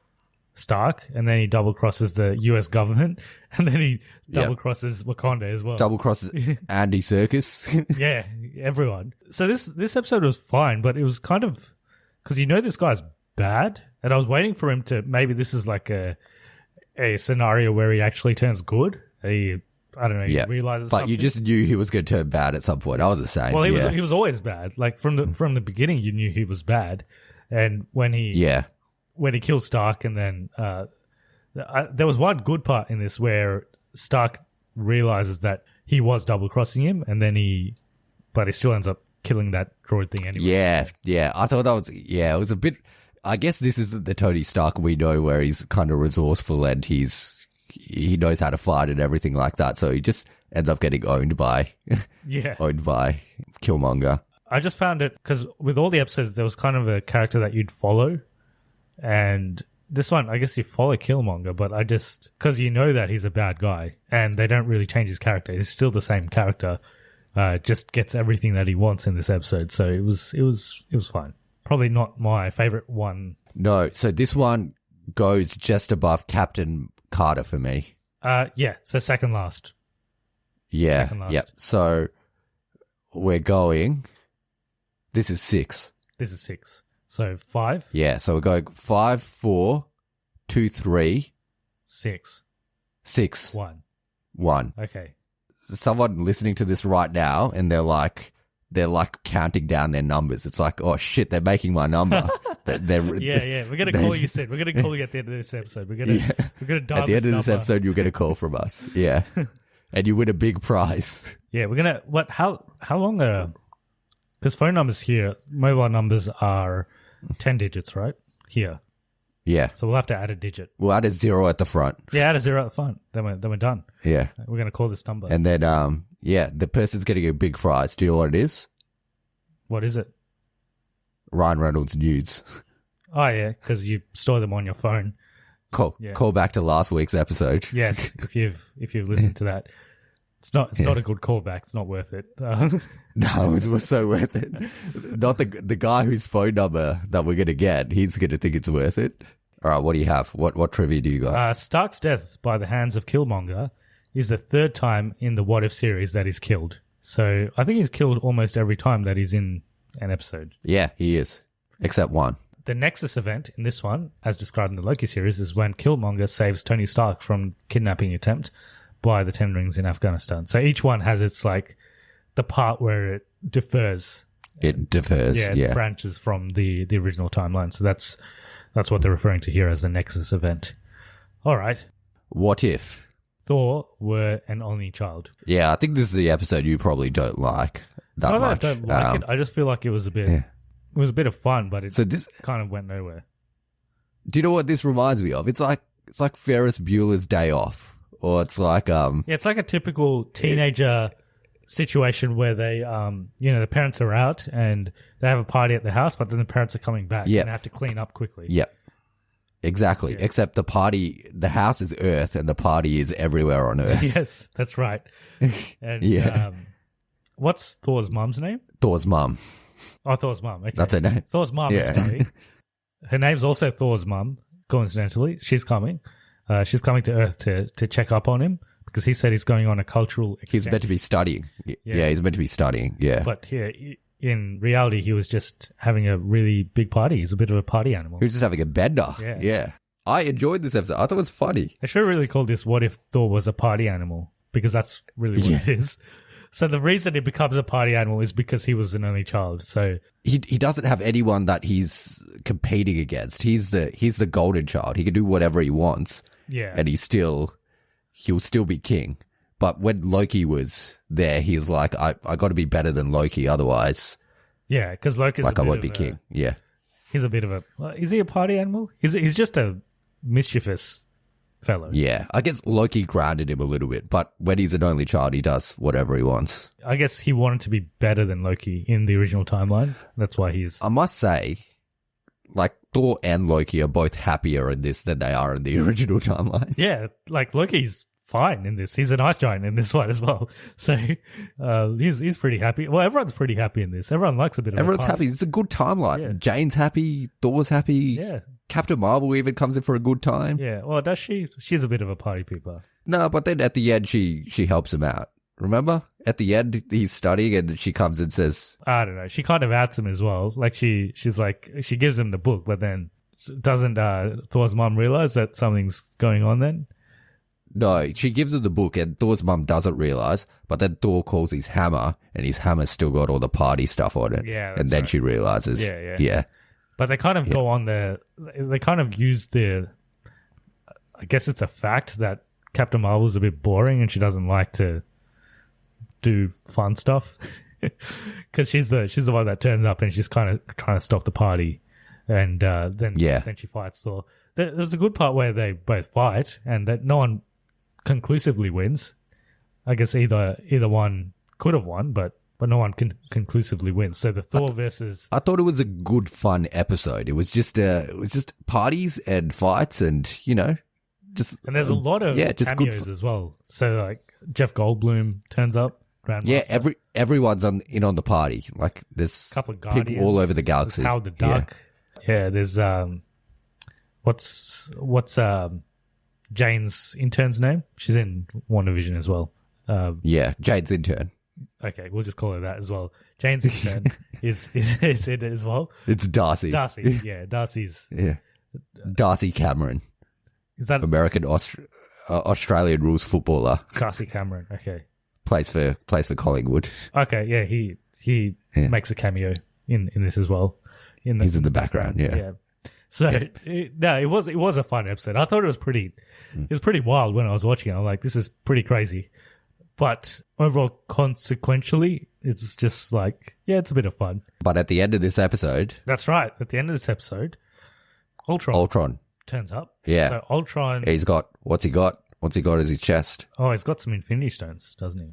Stark, and then he double crosses the US government, and then he double crosses Wakanda as well. Double crosses Andy Serkis. Yeah, everyone. So this episode was fine, but it was kind of because this guy's bad, and I was waiting for him to maybe this is like a scenario where he actually turns good. He realizes. But something. you just knew he was going to turn bad at some point. I was the same. Well, he was always bad. Like from the beginning, you knew he was bad, and when he kills Stark, and then there was one good part in this where Stark realizes that he was double crossing him, and then he still ends up killing that droid thing anyway. Yeah. I thought that was it was a bit. I guess this isn't the Tony Stark we know, where he's kind of resourceful and he knows how to fight and everything like that. So he just ends up getting owned by Killmonger. I just found it because with all the episodes, there was kind of a character that you'd follow. And this one, I guess you follow Killmonger, but because you know that he's a bad guy and they don't really change his character. He's still the same character. just gets everything that he wants in this episode. So it was fine. Probably not my favorite one. No, so this one goes just above Captain Carter for me. Yeah, so second last. Yeah, Second last. yep. So we're going. This is 6. This is 6. So 5, Yeah, so we're going 5, 4, 2, 3, 6, 6, 1. 1. Okay. Someone listening to this right now, and they're like counting down their numbers. It's like, oh shit, they're making my number. Yeah. We're gonna call you, Sid. We're gonna call you at the end of this episode. We're gonna dial At the end of this number. episode, you'll get a call from us. Yeah, and you win a big prize. Yeah, we're gonna. What? How long are? Because phone numbers here, mobile numbers are 10 digits, right? Here, Yeah, so we'll have to add a digit. we'll add a 0 at the front. Yeah, add a 0 at the front. Then we're done. Yeah, We're gonna call this number. and then yeah, the person's getting a big prize. Do you know what it is? What is it? Ryan Reynolds nudes. Oh yeah, because you store them on your phone. Call back to last week's episode. Yes, if you've listened to that, it's not a good callback. It's not worth it. No, it was so worth it. Not the guy whose phone number that we're gonna get. He's gonna think it's worth it. All right, what do you have? What trivia do you got? Stark's death by the hands of Killmonger is the 3rd time in the What If series that he's killed. So I think he's killed almost every time that he's in an episode. Yeah, he is, except one. The Nexus event in this one, as described in the Loki series, is when Killmonger saves Tony Stark from kidnapping attempt by the Ten Rings in Afghanistan. So each one has its like the part where it differs. It differs. Yeah, Yeah. it branches from the original timeline. So that's what they're referring to here as the Nexus event. All right. What if? Thor were an only child. Yeah, I think this is the episode you probably don't like that Not much. that I don't like it. I just feel like it was a bit. Yeah. It was a bit of fun, but it So this, kind of went nowhere. do you know what this reminds me of? It's like Ferris Bueller's Day Off, or it's like Yeah, it's like a typical teenager situation where they, the parents are out and they have a party at the house, but then the parents are coming back Yep. and have to clean up quickly. Yep. Exactly. Yeah. Except the house is Earth and the party is everywhere on Earth. Yes, that's right. And Yeah. what's Thor's mum's name? Thor's mum. Oh, Thor's mum. Okay. That's her name. Thor's mum Yeah. is coming. Her name's also Thor's mum, coincidentally. She's coming. She's coming to Earth to check up on him because he said he's going on a cultural exchange. He's meant to be studying. Yeah, he's meant to be studying. Yeah. But here, in reality, he was just having a really big party. He's a bit of a party animal. He was just having a bender. Yeah. I enjoyed this episode. I thought it was funny. I should have really called this What If Thor Was a Party Animal, because that's really what it is. So the reason it becomes a party animal is because he was an only child. So He doesn't have anyone that he's competing against. He's the golden child. He can do whatever he wants. yeah. And he'll still be king. But when Loki was there, he was like, I got to be better than Loki, otherwise, Yeah, because Loki's like, I won't be king. Yeah. He's a bit of a... Is he a party animal? He's just a mischievous fellow. Yeah. I guess Loki grounded him a little bit, but when he's an only child, he does whatever he wants. I guess he wanted to be better than Loki in the original timeline. That's why he's... I must say, like, Thor and Loki are both happier in this than they are in the original timeline. Yeah, like Loki's fine in this. He's an ice giant in this one as well. So he's pretty happy. Well, everyone's pretty happy in this. Everyone likes a bit of Everyone's a party. happy. It's a good timeline. Yeah. Jane's happy. Thor's happy. Yeah. Captain Marvel even comes in for a good time. Yeah. Well, does she? She's a bit of a party pooper. No, but then at the end, she helps him out. Remember? At the end, he's studying and she comes and says, I don't know. She kind of outs him as well. Like she's like, she gives him the book, but then doesn't Thor's mom realize that something's going on then? no, she gives him the book and Thor's mum doesn't realize, but then Thor calls his hammer and his hammer's still got all the party stuff on it. Yeah, that's and then right. she realizes. Yeah. But they kind of go on they kind of use I guess it's a fact that Captain Marvel's a bit boring and she doesn't like to do fun stuff. Because she's the one that turns up and she's kind of trying to stop the party. And then she fights Thor. There's a good part where they both fight and that no one conclusively wins. I guess either one could have won, but no one conclusively wins. So the Thor versus... I thought it was a good, fun episode. It was just parties and fights and, just... And there's a lot of just good cameos as well. So like Jeff Goldblum turns up. Grandmaster. Yeah, everyone's in on the party. Like there's Couple of Guardians. people all over the galaxy. There's Howard the Duck. Yeah, there's what's Jane's intern's name? She's in WandaVision as well. Yeah, Jade's intern. Okay, we'll just call her that as well. Jane's intern is in it as well. It's Darcy. Darcy, yeah, Darcy's. Yeah, Darcy Cameron, Is that American Australian rules footballer. Darcy Cameron? Okay, Plays for Collingwood. okay, yeah, he makes a cameo in this as well. He's in the background. Yeah. So it was a fun episode. I thought it was pretty wild when I was watching it. I'm like, this is pretty crazy. But overall, consequentially, it's just like, yeah, it's a bit of fun. But at the end of this episode, That's right. At the end of this episode, Ultron turns up. Yeah. So Ultron, he's got what's he got? What's he got as his chest? he's got some Infinity Stones, doesn't he?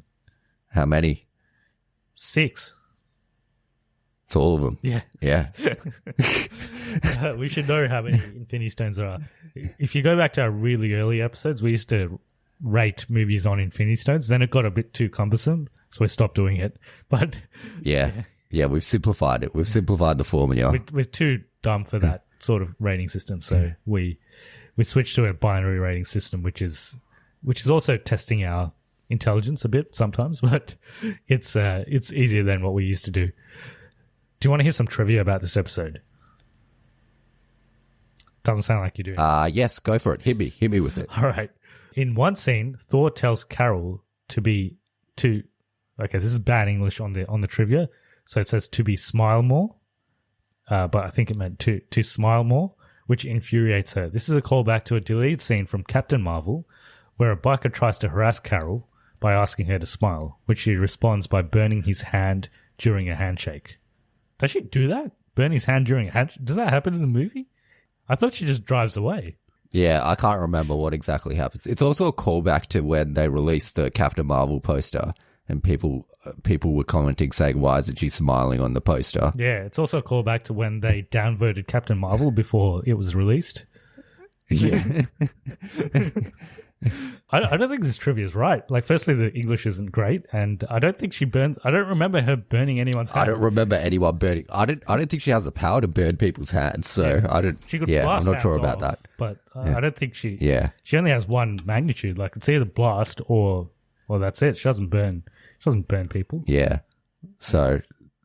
How many? 6. It's all of them. Yeah. Yeah. We should know how many Infinity Stones there are. If you go back to our really early episodes, we used to rate movies on Infinity Stones. Then it got a bit too cumbersome, so we stopped doing it. But Yeah. We've simplified it. We've simplified the formula. we're too dumb for that sort of rating system, so we switched to a binary rating system, which is also testing our intelligence a bit sometimes, but it's easier than what we used to do. Do you want to hear some trivia about this episode? Doesn't sound like you do. Yes, go for it. Hit me with it. All right. In one scene, Thor tells Carol okay, this is bad English on the trivia. So it says to be smile more. But I think it meant to smile more, which infuriates her. This is a callback to a deleted scene from Captain Marvel where a biker tries to harass Carol by asking her to smile, which she responds by burning his hand during a handshake. Does she do that? Burn his hand during a handshake? Does that happen in the movie? I thought she just drives away. Yeah, I can't remember what exactly happens. It's also a callback to when they released the Captain Marvel poster and people were commenting saying, why isn't she smiling on the poster? Yeah, it's also a callback to when they downvoted Captain Marvel before it was released. Yeah. I don't think this trivia is right. Like, firstly, the English isn't great, and I don't think she burns. I don't remember her burning anyone's hand. I don't remember anyone burning. I don't think she has the power to burn people's hands. So I don't. She could yeah, blast I'm not sure hands about off, that. But I don't think she. Yeah. She only has one magnitude. Like, it's either blast or that's it. She doesn't burn. She doesn't burn people. Yeah. So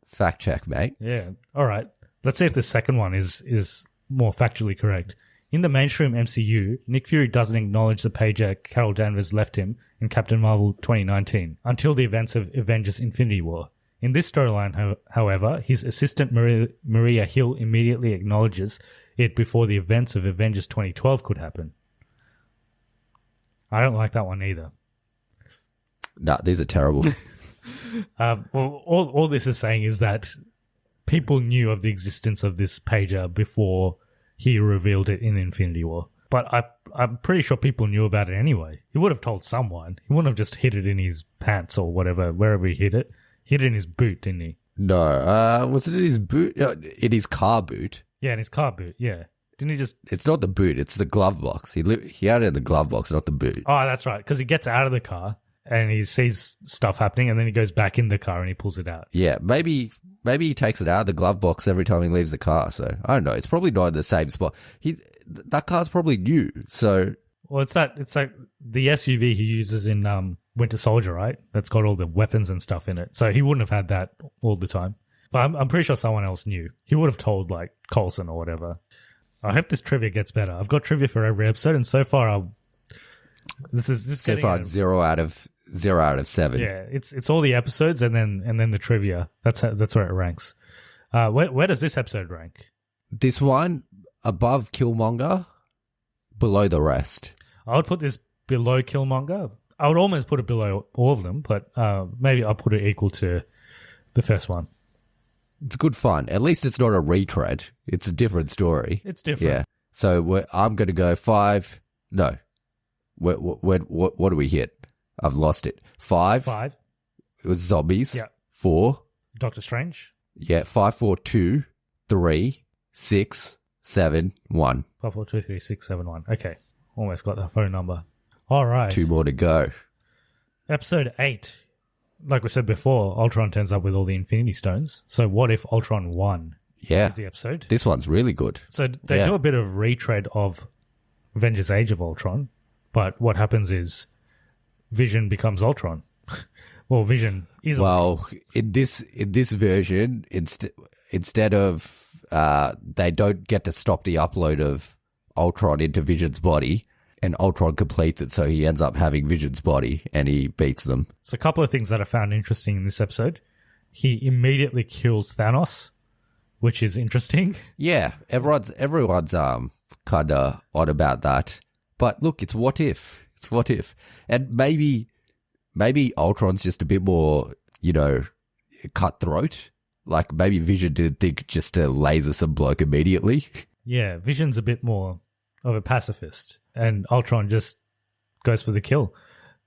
fact check, mate. Yeah. All right. Let's see if the second one is more factually correct. In the mainstream MCU, Nick Fury doesn't acknowledge the pager Carol Danvers left him in Captain Marvel 2019 until the events of Avengers Infinity War. In this storyline, however, his assistant Maria Hill immediately acknowledges it before the events of Avengers 2012 could happen. I don't like that one either. No, these are terrible. Well, all this is saying is that people knew of the existence of this pager before he revealed it in Infinity War. But I'm pretty sure people knew about it anyway. He would have told someone. He wouldn't have just hid it in his pants or whatever, wherever he hid it. He hid it in his boot, didn't he? No. Was it in his boot? In his car boot. Yeah, in his car boot, yeah. Didn't he just... It's not the boot. It's the glove box. He had it in the glove box, not the boot. Oh, that's right. Because he gets out of the car and he sees stuff happening and then he goes back in the car and he pulls it out. Yeah, maybe he takes it out of the glove box every time he leaves the car. So I don't know. It's probably not in the same spot. That car's probably new. So well, it's like the SUV he uses in Winter Soldier, right? That's got all the weapons and stuff in it. So he wouldn't have had that all the time. But I'm pretty sure someone else knew. He would have told like Coulson or whatever. I hope this trivia gets better. I've got trivia for every episode, and so far this so far it's 0 out of 7. Yeah, it's all the episodes and then the trivia. That's where it ranks. Where does this episode rank? This one above Killmonger, below the rest. I would put this below Killmonger. I would almost put it below all of them, but maybe I'll put it equal to the first one. It's good fun. At least it's not a retread. It's a different story. It's different. Yeah. So I'm going to go 5. No. What do we hit? I've lost it. 5. 5. It was zombies. Yeah. 4. Doctor Strange. Yeah. 5, 4, 2, 3, 6, 7, 1. 5, 4, 2, 3, 6, 7, 1. Okay. Almost got the phone number. All right. 2 more to go. Episode 8. like we said before, Ultron turns up with all the Infinity Stones. So what if Ultron won? Yeah. Is the episode. This one's really good. So they do a bit of retread of Avengers Age of Ultron, but what happens is Vision becomes Ultron. Well, Vision is Ultron. In this version, instead of they don't get to stop the upload of Ultron into Vision's body, and Ultron completes it, so he ends up having Vision's body and he beats them. So a couple of things that I found interesting in this episode. He immediately kills Thanos, which is interesting. Yeah, everyone's kind of odd about that. But look, it's what if. It's what if. And maybe Ultron's just a bit more, cutthroat. Like maybe Vision didn't think just to laser some bloke immediately. Yeah, Vision's a bit more of a pacifist, and Ultron just goes for the kill.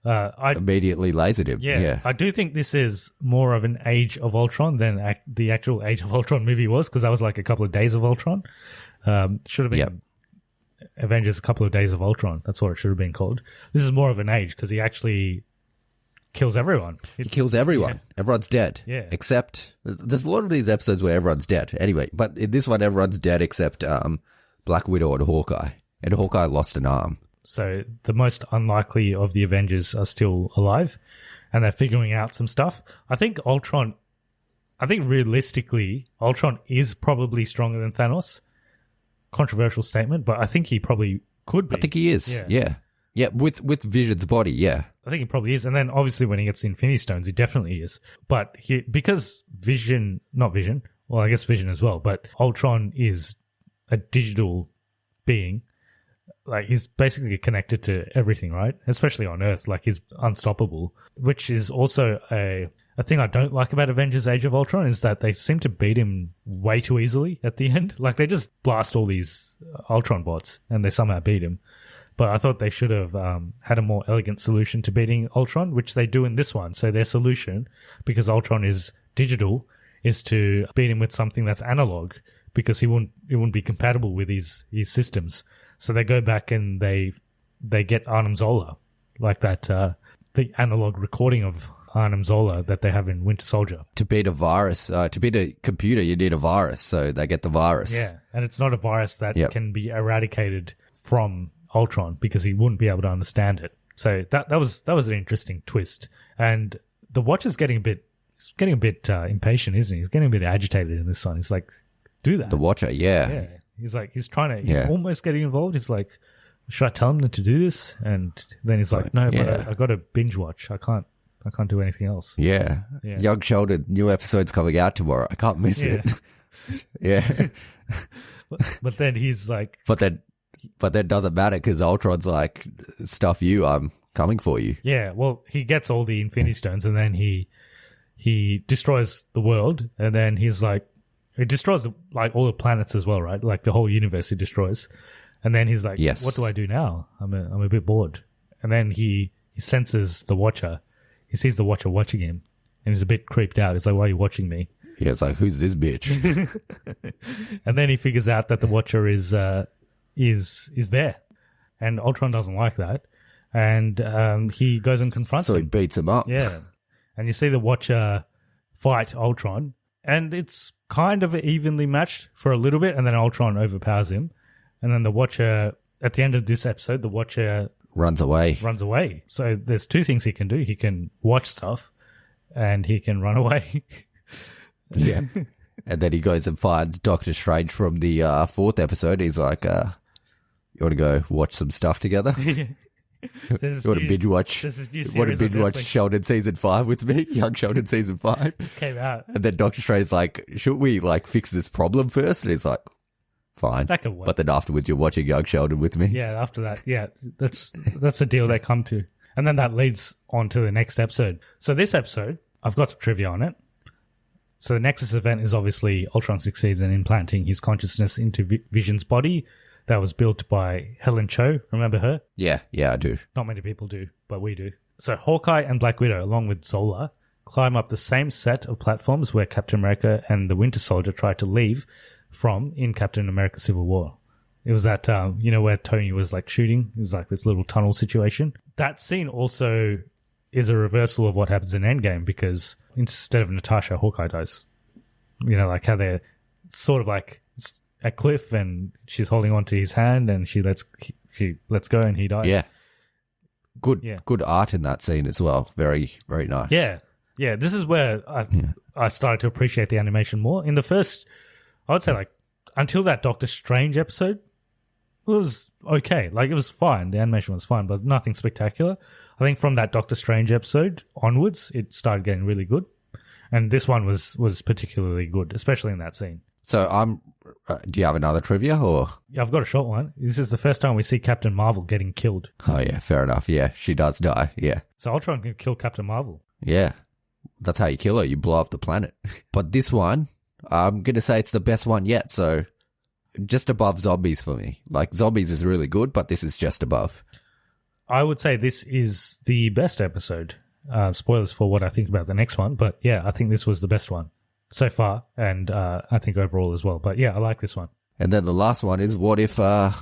I immediately lasered him. Yeah. I do think this is more of an Age of Ultron than the actual Age of Ultron movie was, because that was like a couple of days of Ultron. Should have been Avengers a couple of days of Ultron. That's what it should have been called. This is more of an Age because he actually kills everyone. He kills everyone. Yeah. Everyone's dead. Yeah. Except there's a lot of these episodes where everyone's dead. Anyway, but in this one, everyone's dead except Black Widow and Hawkeye. And Hawkeye lost an arm. So the most unlikely of the Avengers are still alive, and they're figuring out some stuff. I think realistically, Ultron is probably stronger than Thanos. Controversial statement, but I think he probably could be. I think he is. Yeah. With Vision's body, yeah. I think he probably is. And then obviously when he gets the Infinity Stones, he definitely is. But because Vision as well, but Ultron is a digital being. Like, he's basically connected to everything, right? Especially on Earth. Like, he's unstoppable, which is also a thing I don't like about Avengers Age of Ultron, is that they seem to beat him way too easily at the end. Like, they just blast all these Ultron bots and they somehow beat him. But I thought they should have had a more elegant solution to beating Ultron, which they do in this one. So their solution, because Ultron is digital, is to beat him with something that's analog, because it wouldn't be compatible with his systems. So they go back and they get Arnim Zola, like that, the analog recording of Arnim Zola that they have in Winter Soldier. To beat a virus, to beat a computer, you need a virus. So they get the virus. Yeah, and it's not a virus that can be eradicated from Ultron, because he wouldn't be able to understand it. So that was an interesting twist. And the Watcher's getting a bit impatient, isn't he? He's getting a bit agitated in this one. He's like, do that. The Watcher, yeah. He's almost getting involved. He's like, should I tell him to do this? And then he's like, no, but I got to binge watch. I can't do anything else. Yeah. Young Sheldon, new episode's coming out tomorrow. I can't miss it. Yeah. But then he's like, but then doesn't matter, because Ultron's like, stuff you, I'm coming for you. Yeah. Well, he gets all the Infinity Stones, and then he destroys the world, and then he's like, it destroys like all the planets as well, right? Like the whole universe he destroys. And then he's like, yes. What do I do now? I'm a bit bored. And then he senses the Watcher. He sees the Watcher watching him, and he's a bit creeped out. He's like, why are you watching me? Yeah, it's like, who's this bitch? And then he figures out that the Watcher is there. And Ultron doesn't like that. And he goes and confronts him. So he beats him up. Yeah. And you see the Watcher fight Ultron, and it's kind of evenly matched for a little bit, and then Ultron overpowers him. And then the Watcher, at the end of this episode, the Watcher runs away. So there's two things he can do. He can watch stuff, and he can run away. Yeah. And then he goes and finds Doctor Strange from the fourth episode. He's like, you want to go watch some stuff together? You want to binge watch? Sheldon season 5 with me? Young Sheldon season 5 just came out, and then Doctor Strange's like, "Should we like fix this problem first?" And he's like, "Fine." That could work. But then afterwards, you're watching Young Sheldon with me. Yeah. After that, that's a deal they come to, and then that leads on to the next episode. So this episode, I've got some trivia on it. So the Nexus event is obviously Ultron succeeds in implanting his consciousness into Vision's body. That was built by Helen Cho. Remember her? Yeah, I do. Not many people do, but we do. So Hawkeye and Black Widow, along with Zola, climb up the same set of platforms where Captain America and the Winter Soldier tried to leave from in Captain America Civil War. It was that, where Tony was like shooting. It was like this little tunnel situation. That scene also is a reversal of what happens in Endgame, because instead of Natasha, Hawkeye dies. You know, like how they're sort of like a cliff and she's holding onto his hand and she lets go and he dies. Yeah. Good art in that scene as well. Very, very nice. Yeah. Yeah. This is where I started to appreciate the animation more. In the first, I would say like until that Doctor Strange episode, it was okay. Like it was fine. The animation was fine, but nothing spectacular. I think from that Doctor Strange episode onwards, it started getting really good. And this one was particularly good, especially in that scene. So do you have another trivia or? Yeah, I've got a short one. This is the first time we see Captain Marvel getting killed. Oh yeah, fair enough. Yeah, she does die. Yeah. So Ultron can kill Captain Marvel. Yeah. That's how you kill her. You blow up the planet. But this one, I'm going to say it's the best one yet. So just above Zombies for me. Like Zombies is really good, but this is just above. I would say this is the best episode. Spoilers for what I think about the next one. But yeah, I think this was the best one so far. And I think overall as well. But yeah, I like this one. And then the last one is what if the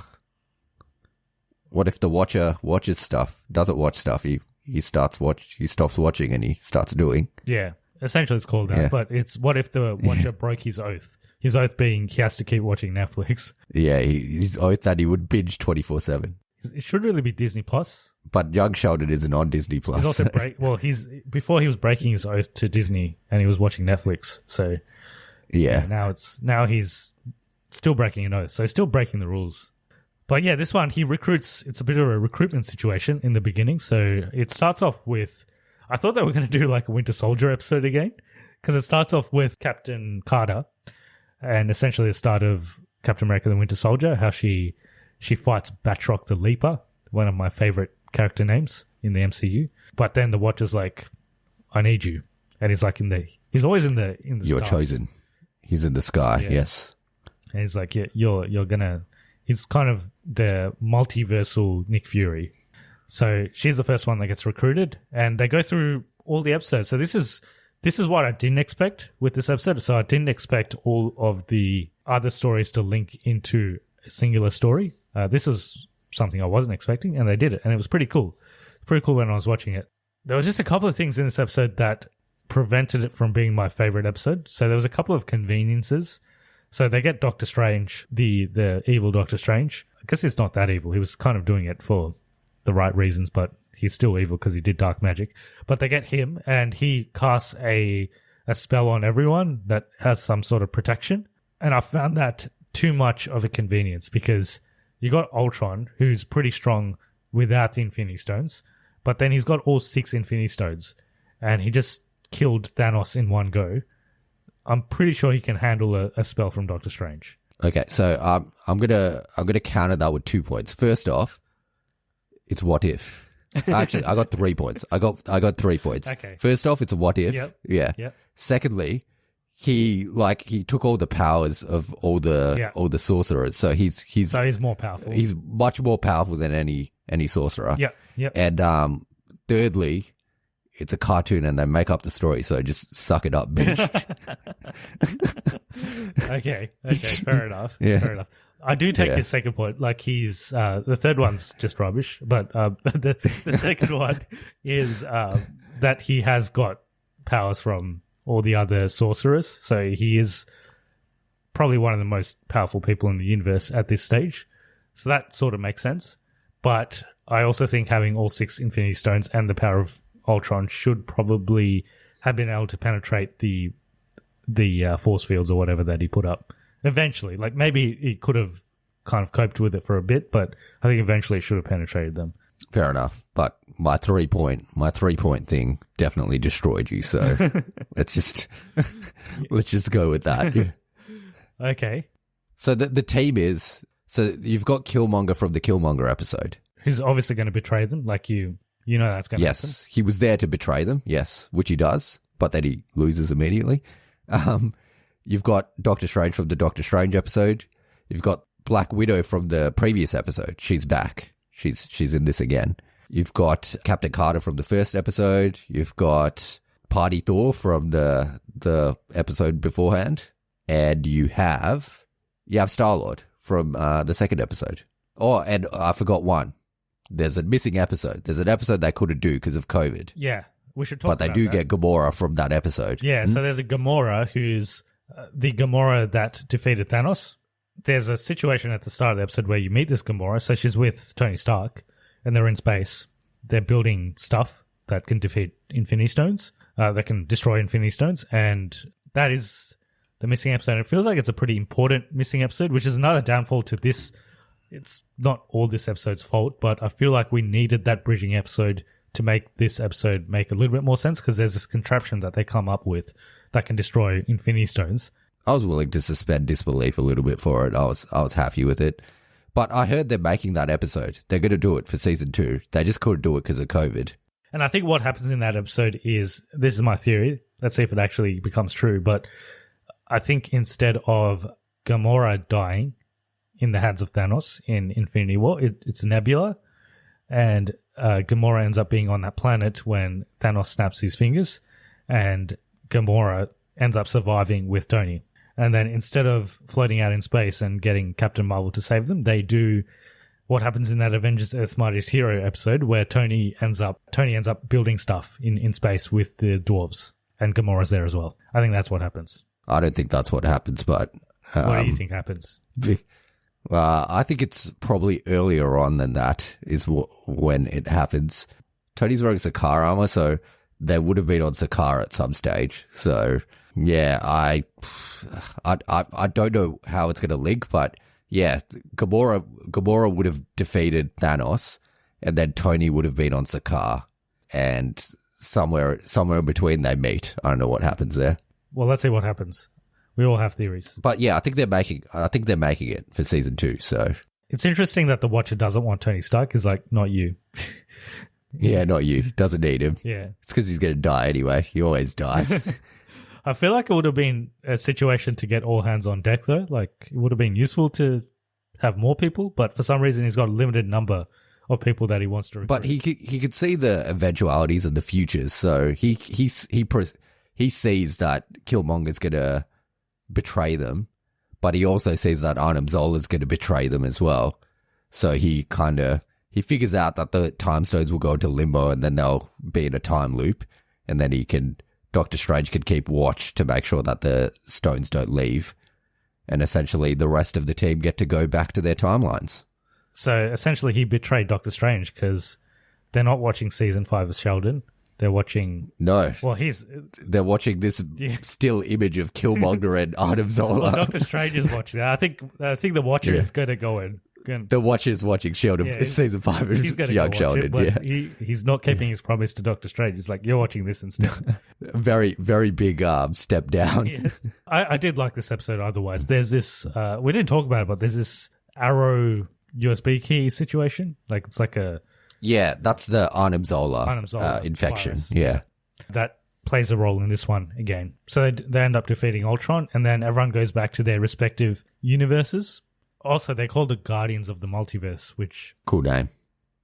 Watcher watches stuff, doesn't watch stuff, he stops watching and he starts doing. Yeah. Essentially it's called that. Yeah. But it's what if the Watcher broke his oath? His oath being he has to keep watching Netflix. Yeah, his oath that he would binge 24/7. It should really be Disney Plus. But Young Sheldon isn't on Disney Plus. He's also before he was breaking his oath to Disney and he was watching Netflix. So yeah. Now he's still breaking an oath. So he's still breaking the rules. But yeah, this one he recruits. It's a bit of a recruitment situation in the beginning. So it starts off with, I thought they were going to do like a Winter Soldier episode again, because it starts off with Captain Carter and essentially the start of Captain America: The Winter Soldier, how she fights Batroc the Leaper, one of my favorite character names in the MCU. But then the Watcher's like, I need you. And he's like he's always in the You're stars. chosen. He's in the sky, Yeah. yes. And he's like, you're gonna, he's kind of the multiversal Nick Fury. So she's the first one that gets recruited and they go through all the episodes. So this is what I didn't expect with this episode. So I didn't expect all of the other stories to link into a singular story. This is something I wasn't expecting, and they did it, and it was pretty cool. Pretty cool when I was watching it. There was just a couple of things in this episode that prevented it from being my favorite episode. So there was a couple of conveniences. So they get Doctor Strange, the evil Doctor Strange. I guess he's not that evil. He was kind of doing it for the right reasons, but he's still evil because he did dark magic. But they get him, and he casts a spell on everyone that has some sort of protection. And I found that too much of a convenience, because you got Ultron, who's pretty strong without the Infinity Stones, but then he's got all 6 Infinity Stones, and he just killed Thanos in one go. I'm pretty sure he can handle a spell from Doctor Strange. Okay, so I'm gonna counter that with 2 points. First off, it's what if. Actually, I got 3 points. I got 3 points. Okay. First off, it's a what if. Yep. Yeah. Yep. Secondly, he took all the powers of all the sorcerers. So he's more powerful. He's much more powerful than any sorcerer. Yep. And thirdly, it's a cartoon and they make up the story, so just suck it up, bitch. Okay, fair enough. Yeah. Fair enough. I do take your second point. Like he's the third one's just rubbish, but the second one is that he has got powers from all the other sorcerers, so he is probably one of the most powerful people in the universe at this stage. So that sort of makes sense. But I also think having all 6 Infinity Stones and the power of Ultron should probably have been able to penetrate the force fields or whatever that he put up eventually. Like maybe he could have kind of coped with it for a bit, but I think eventually it should have penetrated them. Fair enough. But my 3 point thing definitely destroyed you. So let's just go with that. Yeah. Okay. So the team is, so you've got Killmonger from the Killmonger episode. Who's obviously going to betray them, like you know that's going to happen. Yes, he was there to betray them, yes, which he does, but then he loses immediately. You've got Doctor Strange from the Doctor Strange episode. You've got Black Widow from the previous episode. She's back. She's in this again. You've got Captain Carter from the first episode. You've got Party Thor from the episode beforehand. And you have Star-Lord from the second episode. Oh, and I forgot one. there's a missing episode. There's an episode they couldn't do because of COVID. Yeah, we should talk But they about do that. get Gamora from that episode. Yeah, so there's a Gamora who's the Gamora that defeated Thanos. There's a situation at the start of the episode where you meet this Gamora. So she's with Tony Stark, and they're in space. They're building stuff that can defeat Infinity Stones, that can destroy Infinity Stones, and that is the missing episode. It feels like it's a pretty important missing episode, which is another downfall to this. It's not all this episode's fault, but I feel like we needed that bridging episode to make this episode make a little bit more sense, because there's this contraption that they come up with that can destroy Infinity Stones. I was willing to suspend disbelief a little bit for it. I was happy with it. But I heard they're making that episode. They're going to do it for season 2. They just couldn't do it because of COVID. And I think what happens in that episode is, this is my theory, let's see if it actually becomes true, but I think instead of Gamora dying in the hands of Thanos in Infinity War, it's Nebula, and Gamora ends up being on that planet when Thanos snaps his fingers, and Gamora ends up surviving with Tony. And then instead of floating out in space and getting Captain Marvel to save them, they do what happens in that Avengers Earth's Mightiest Hero episode, where Tony ends up building stuff in space with the dwarves, and Gamora's there as well. I think that's what happens. I don't think that's what happens, but... what do you think happens? I think it's probably earlier on than that is when it happens. Tony's wearing Sakaar armor, so they would have been on Sakaar at some stage. So, yeah, I don't know how it's going to link, but yeah, Gamora would have defeated Thanos, and then Tony would have been on Sakaar, and somewhere in between they meet. I don't know what happens there. Well, let's see what happens. We all have theories. But yeah, I think they're making it for season 2, so. It's interesting that the Watcher doesn't want Tony Stark. He's like, not you. Yeah, not you. Doesn't need him. Yeah. It's because he's going to die anyway. He always dies. I feel like it would have been a situation to get all hands on deck, though. Like, it would have been useful to have more people, but for some reason he's got a limited number of people that he wants to recruit. But he could see the eventualities and the futures, so he sees that Killmonger's going to betray them, but he also sees that Arnim Zola's going to betray them as well. So he figures out that the time stones will go into limbo, and then they'll be in a time loop, and then Doctor Strange can keep watch to make sure that the stones don't leave, and essentially the rest of the team get to go back to their timelines. So essentially he betrayed Doctor Strange because they're not watching season 5 of Sheldon. They're watching... No. Well, they're watching this still image of Killmonger and Arnim Zola. Well, Doctor Strange is watching that. I think the Watcher is going to go in. The Watcher's watching Sheldon season 5 of he's gonna Young go Sheldon. It, but he's not keeping his promise to Doctor Strange. He's like, you're watching this instead. Very, very big step down. Yes. I did like this episode otherwise. There's this... we didn't talk about it, but there's this Arrow USB key situation. Like, it's like a... Yeah, that's the Arnim Zola infection. Virus. Yeah. That plays a role in this one again. So they end up defeating Ultron, and then everyone goes back to their respective universes. Also, they're called the Guardians of the Multiverse, which... Cool name.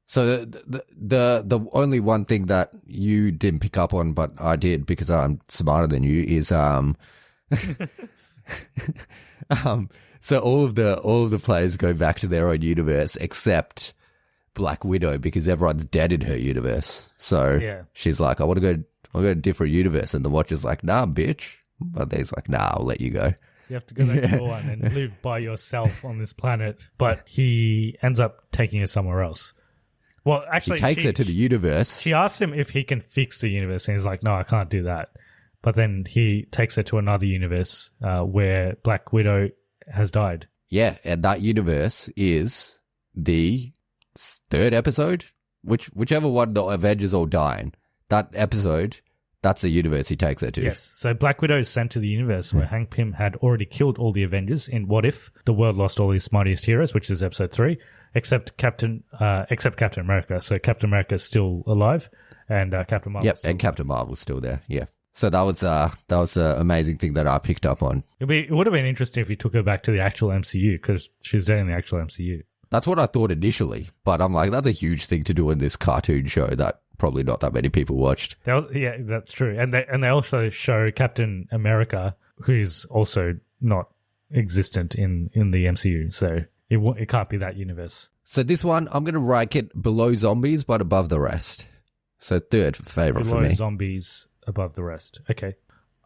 So the only one thing that you didn't pick up on, but I did because I'm smarter than you, is so all of the players go back to their own universe except Black Widow, because everyone's dead in her universe. So she's like, I want to go to a different universe, and the Watcher's like, nah, bitch. But he's like, nah, I'll let you go. You have to go back to your one and live by yourself on this planet. But he ends up taking her somewhere else. Well, actually, he takes her to the universe. She asks him if he can fix the universe, and he's like, no, I can't do that. But then he takes her to another universe where Black Widow has died. Yeah, and that universe is the 3rd episode, whichever one the Avengers all die in. That episode, that's the universe he takes her to. Yes. So Black Widow is sent to the universe where Hank Pym had already killed all the Avengers in What If the world lost all his mightiest heroes, which is episode 3, except Captain America. So Captain America is still alive, and Captain Marvel. Yep, and Captain Marvel's still there. Yeah. So that was the amazing thing that I picked up on. It would have been interesting if he took her back to the actual MCU, because she's there in the actual MCU. That's what I thought initially, but I'm like, that's a huge thing to do in this cartoon show that probably not that many people watched. Yeah, that's true. And they also show Captain America, who's also not existent in the MCU. So It can't be that universe. So this one, I'm going to rank it below zombies, but above the rest. So third favorite for Below me. zombies, above the rest. Okay.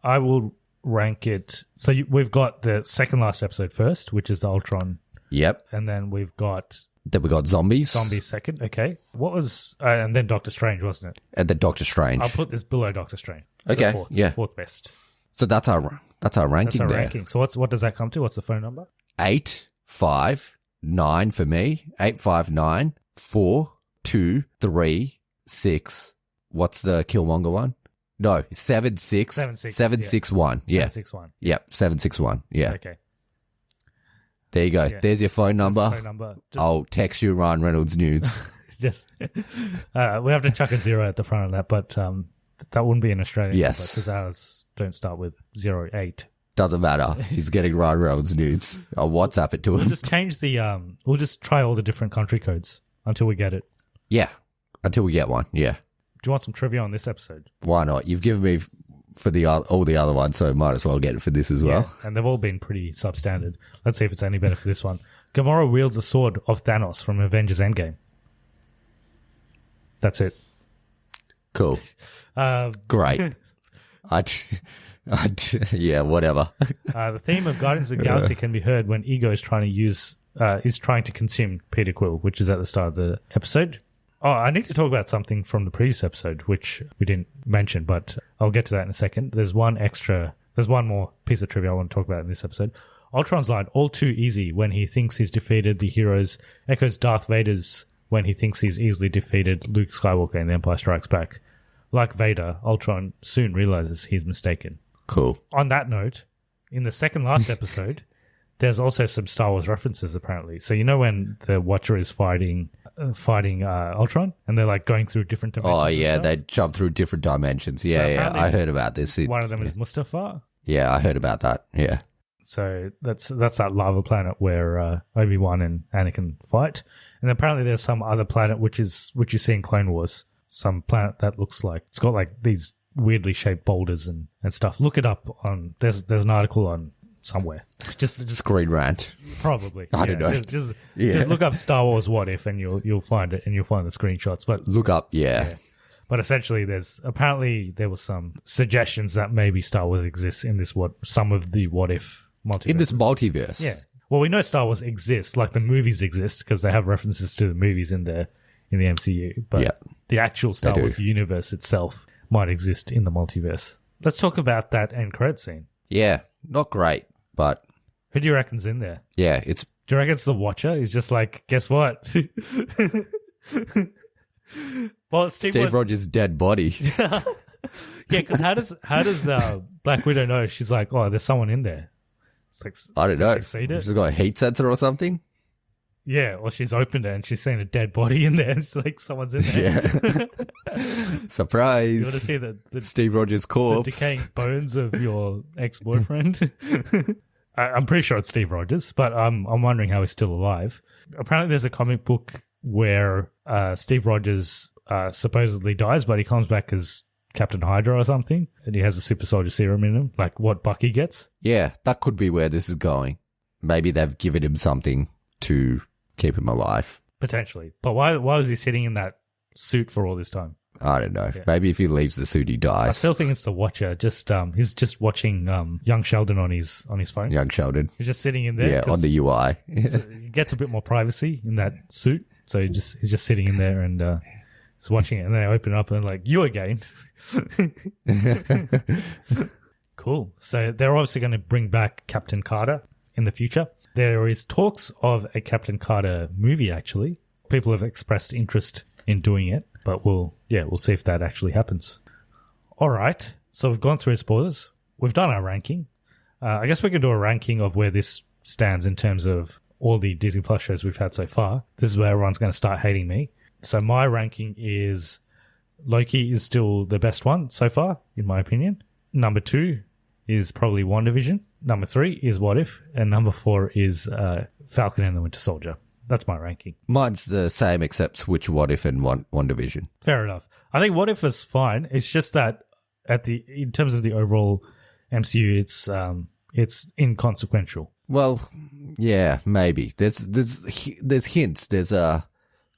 I will rank it. So we've got the second last episode first, which is the Ultron. Yep. And then we've got Then we got zombies. zombies second. Okay. What was... and then Doctor Strange, wasn't it? And then Doctor Strange. I'll put this below Doctor Strange. So Okay, fourth, yeah. Fourth best. So that's our ranking That's our there. ranking. So what does that come to? What's the phone number? 8, 5, 9 for me. 8, 5, 9, 4, 2, 3, 6. What's the Killmonger one? No, 7, 6. 7, 6, 7, yeah. 6, 1. Yeah. 761. Yep, 7, 6, 1. Yeah. Okay. There you go. Yeah. There's your phone number. Phone number. I'll text you Ryan Reynolds news. Just we have to chuck a 0 at the front of that, but that wouldn't be an Australian Yes. because ours don't start with 08. Doesn't matter. He's getting Ryan Reynolds news. I'll WhatsApp it to We'll him. just change the we'll just try all the different country codes until we get it. Yeah. Until we get one. Yeah. Do you want some trivia on this episode? Why not? You've given me for all the other ones, so might as well get it for this as well. Yeah, and they've all been pretty substandard. Let's see if it's any better for this one. Gamora wields a sword of Thanos from Avengers Endgame. That's it. Cool. Great. Yeah, whatever. The theme of Guardians of the Galaxy can be heard when Ego is trying to consume Peter Quill, which is at the start of the episode. Oh, I need to talk about something from the previous episode, which we didn't mention, but I'll get to that in a second. There's one more piece of trivia I want to talk about in this episode. Ultron's line, all too easy, when he thinks he's defeated the heroes, echoes Darth Vader's when he thinks he's easily defeated Luke Skywalker in The Empire Strikes Back. Like Vader, Ultron soon realizes he's mistaken. Cool. On that note, in the second last episode, there's also some Star Wars references apparently. So you know when the Watcher is fighting Ultron, and they're like going through different dimensions. Oh and yeah, stuff? they jump through different dimensions. Yeah, yeah. apparently I heard about this. One of them is Mustafar. Yeah, I heard about that. Yeah. So that's that lava planet where Obi-Wan and Anakin fight, and apparently there's some other planet which you see in Clone Wars. Some planet that looks like it's got like these weirdly shaped boulders and stuff. Look it up on. There's an article on somewhere. Just Screen rant. probably. I don't know. Just Yeah. look up Star Wars What If, and you'll find it, and you'll find the screenshots. But Look up. Yeah. But essentially, there were some suggestions that maybe Star Wars exists in this some of the What If multiverse. In this multiverse. Yeah. Well, we know Star Wars exists, like the movies exist, because they have references to the movies in the MCU. But Yeah. the actual Star They do. Wars universe itself might exist in the multiverse. Let's talk about that end credit scene. Yeah. Not great, but Who do you reckon's in there? yeah, it's Do you reckon it's the Watcher? He's just like, guess what? Well, Steve Rogers' dead body. Yeah, because how does Black Widow know? She's like, oh, there's someone in there. It's like, I don't know. She's seen it? She's got a heat sensor or something. Yeah, or she's opened it and she's seen a dead body in there. It's like someone's in there. Yeah. Surprise. You want to see the Steve Rogers' corpse. decaying bones of your ex-boyfriend? I'm pretty sure it's Steve Rogers, but I'm wondering how he's still alive. Apparently there's a comic book where Steve Rogers supposedly dies, but he comes back as Captain Hydra or something, and he has a super soldier serum in him, like what Bucky gets. Yeah, that could be where this is going. Maybe they've given him something to keep him alive. Potentially. But why was he sitting in that suit for all this time? I don't know. Yeah. Maybe if he leaves the suit, he I dies. still think it's the Watcher. Just he's just watching young Sheldon on his phone. Young Sheldon. He's just sitting in there. Yeah, 'cause on the UI. he gets a bit more privacy in that suit. So he's just sitting in there and he's watching it. And then they open it up and they're like, you again. Cool. So they're obviously going to bring back Captain Carter in the future. There is talks of a Captain Carter movie, actually. People have expressed interest in doing it, but we'll see if that actually happens. All right. So we've gone through spoilers. We've done our ranking. I guess we can do a ranking of where this stands in terms of all the Disney Plus shows we've had so far. This is where everyone's going to start hating me. So my ranking is Loki is still the best one so far, in my opinion. Number 2 is probably WandaVision. Number 3 is What If. And number 4 is Falcon and the Winter Soldier. That's my ranking. Mine's the same except switch What If and WandaVision. Fair enough. I think What If is fine. It's just that in terms of the overall MCU, it's inconsequential. Well, yeah, maybe. There's hints. There's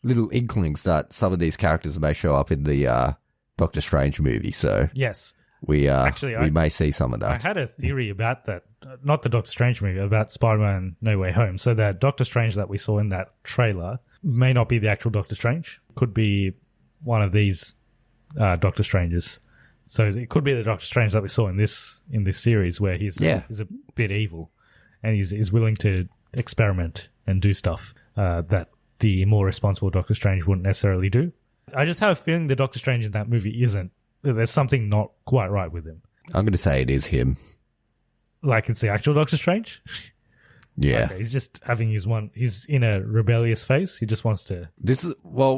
little inklings that some of these characters may show up in the Doctor Strange movie. So Yes. we Actually, may see some of I that. had a theory about that, not the Doctor Strange movie, about Spider-Man No Way Home. So that Doctor Strange that we saw in that trailer may not be the actual Doctor Strange. Could be one of these Doctor Stranges. So it could be the Doctor Strange that we saw in this series, where he's a bit evil, and he's willing to experiment and do stuff that the more responsible Doctor Strange wouldn't necessarily do. I just have a feeling the Doctor Strange in that movie isn't. There's something not quite right with him. I'm going to say it is him. Like it's the actual Doctor Strange? Yeah. Okay, he's just having he's in a rebellious phase. He just wants to...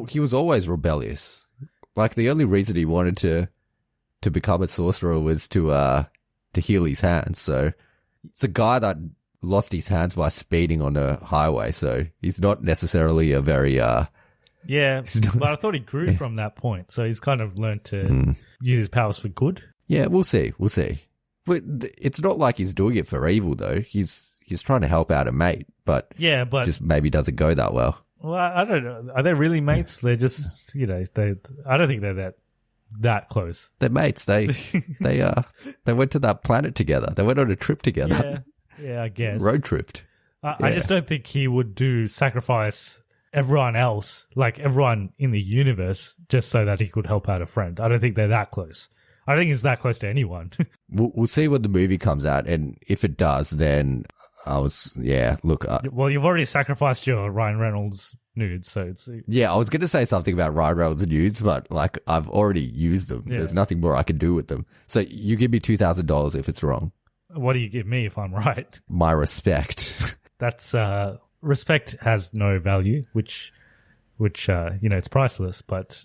He was always rebellious. Like, the only reason he wanted to become a sorcerer was to heal his hands. So it's a guy that lost his hands by speeding on a highway. So he's not necessarily a very... Yeah, but I thought he grew from that point. So he's kind of learned to use his powers for good. Yeah, we'll see. But it's not like he's doing it for evil, though. He's trying to help out a mate, but just maybe doesn't go that well. Well, I don't know. Are they really mates? They're just, I don't think they're that close. They're mates. They went to that planet together. They went on a trip together. Yeah, I guess. Road tripped. I just don't think he would sacrifice everyone else, like everyone in the universe, just so that he could help out a friend. I don't think they're that close. I don't think he's that close to anyone. We'll see when the movie comes out, and if it does, then look. Well, you've already sacrificed your Ryan Reynolds nudes, so it's... Yeah, I was going to say something about Ryan Reynolds nudes, but like I've already used them. Yeah. There's nothing more I can do with them. So you give me $2,000 if it's wrong. What do you give me if I'm right? My respect. That's respect has no value, which it's priceless. But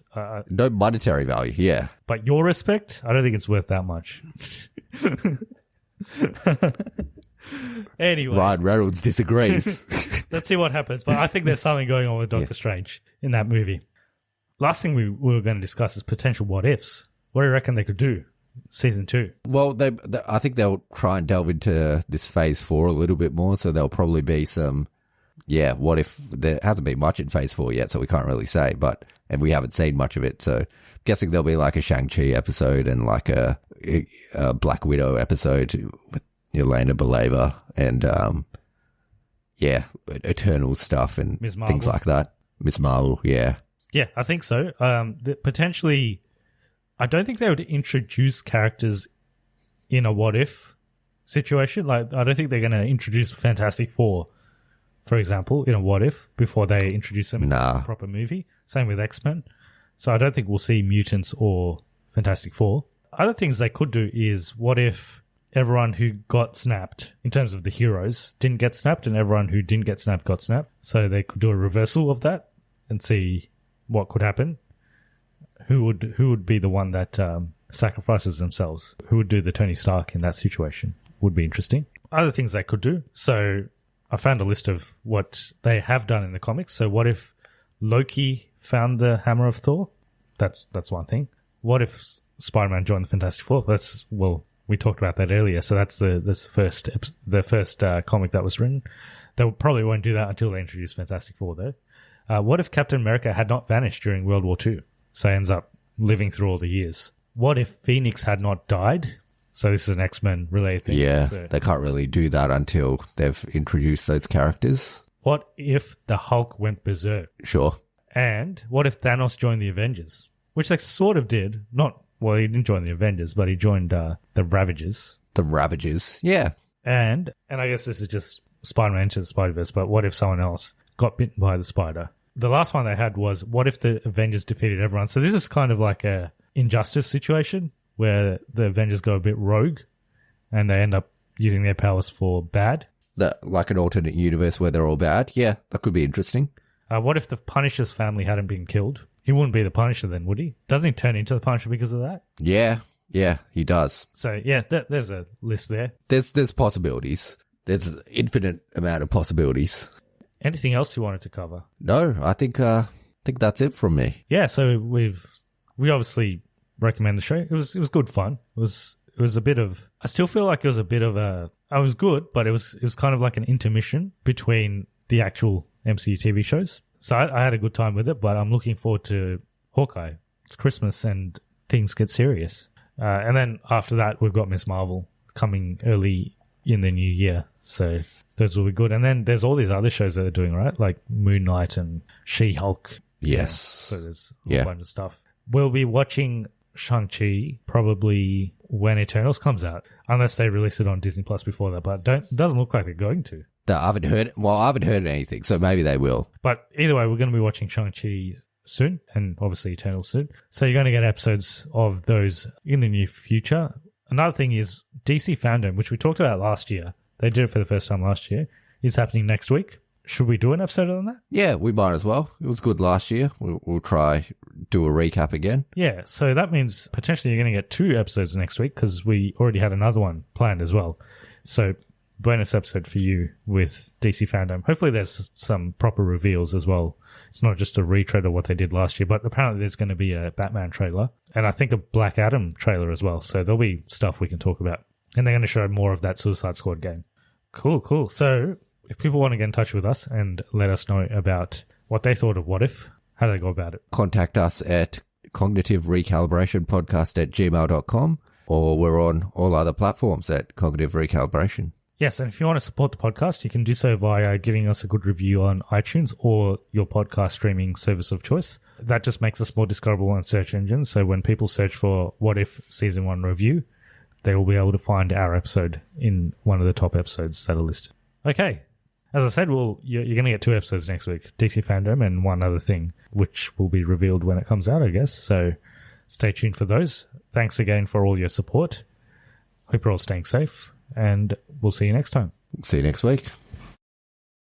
no monetary value. Yeah, but your respect, I don't think it's worth that much. Anyway, Ryan Reynolds disagrees. Let's see what happens. But I think there's something going on with Doctor Strange in that movie. Last thing we were going to discuss is potential what ifs. What do you reckon they could do? Season 2. Well, I think they'll try and delve into this phase 4 a little bit more. So there'll probably be some, what if there hasn't been much in phase 4 yet, so we can't really say, and we haven't seen much of it. So I'm guessing there'll be like a Shang-Chi episode and like a Black Widow episode with Yelena Belova and, Eternal stuff and things like that. Miss Marvel, yeah. Yeah, I think so. Potentially, I don't think they would introduce characters in a what if situation. Like, I don't think they're going to introduce Fantastic Four, for example, in a what if before they introduce them in a proper movie. Same with X-Men. So I don't think we'll see mutants or Fantastic Four. Other things they could do is what if everyone who got snapped, in terms of the heroes, didn't get snapped, and everyone who didn't get snapped got snapped. So they could do a reversal of that and see what could happen. Who would be the one that sacrifices themselves? Who would do the Tony Stark in that situation? Would be interesting. Other things they could do. So I found a list of what they have done in the comics. So what if Loki found the Hammer of Thor? That's one thing. What if Spider-Man joined the Fantastic Four? We talked about that earlier. So that's the first comic that was written. They probably won't do that until they introduce Fantastic Four, though. What if Captain America had not vanished during World War II? So he ends up living through all the years. What if Phoenix had not died? So this is an X-Men related thing. Yeah, so they can't really do that until they've introduced those characters. What if the Hulk went berserk? Sure. And what if Thanos joined the Avengers? Which they sort of did. He didn't join the Avengers, but he joined the Ravagers. The Ravagers, yeah. And I guess this is just Spider-Man Into the Spider-Verse, but what if someone else got bitten by the spider? The last one they had was, what if the Avengers defeated everyone? So this is kind of like a Injustice situation where the Avengers go a bit rogue and they end up using their powers for bad. Like an alternate universe where they're all bad? Yeah, that could be interesting. What if the Punisher's family hadn't been killed? He wouldn't be the Punisher then, would he? Doesn't he turn into the Punisher because of that? Yeah, he does. So, yeah, there's a list there. There's possibilities. There's an infinite amount of possibilities. Anything else you wanted to cover? No, I think that's it from me. Yeah, so we obviously recommend the show. It was good fun. It was it was a bit of, I still feel like it was a bit of a, I was good, but it was kind of like an intermission between the actual MCU TV shows. So I had a good time with it, but I'm looking forward to Hawkeye. It's Christmas and things get serious. And then after that, we've got Miss Marvel coming early in the new year. So those will be good. And then there's all these other shows that they're doing, right? Like Moon Knight and She-Hulk. Yes. So there's a whole bunch of stuff. We'll be watching Shang-Chi probably when Eternals comes out, unless they release it on Disney Plus before that. But doesn't look like they're going to. I haven't heard anything, so maybe they will. But either way, we're going to be watching Shang-Chi soon, and obviously Eternals soon. So you're going to get episodes of those in the near future. Another thing is DC Fandom, which we talked about last year. They did it for the first time last year. Is happening next week. Should we do an episode on that? Yeah, we might as well. It was good last year. We'll try do a recap again. Yeah, so that means potentially you're going to get 2 episodes next week because we already had another one planned as well. So bonus episode for you with DC Fandom. Hopefully there's some proper reveals as well. It's not just a retread of what they did last year, but apparently there's going to be a Batman trailer and I think a Black Adam trailer as well. So there'll be stuff we can talk about. And they're going to show more of that Suicide Squad game. Cool. So if people want to get in touch with us and let us know about what they thought of What If, how do they go about it? Contact us at cognitiverecalibrationpodcast@gmail.com, or we're on all other platforms at Cognitive Recalibration. Yes, and if you want to support the podcast, you can do so via giving us a good review on iTunes or your podcast streaming service of choice. That just makes us more discoverable on search engines, so when people search for What If Season 1 review, they will be able to find our episode in one of the top episodes that are listed. Okay. As I said, you're going to get 2 episodes next week, DC Fandom and one other thing, which will be revealed when it comes out, I guess. So stay tuned for those. Thanks again for all your support. Hope you're all staying safe, and we'll see you next time. See you next week.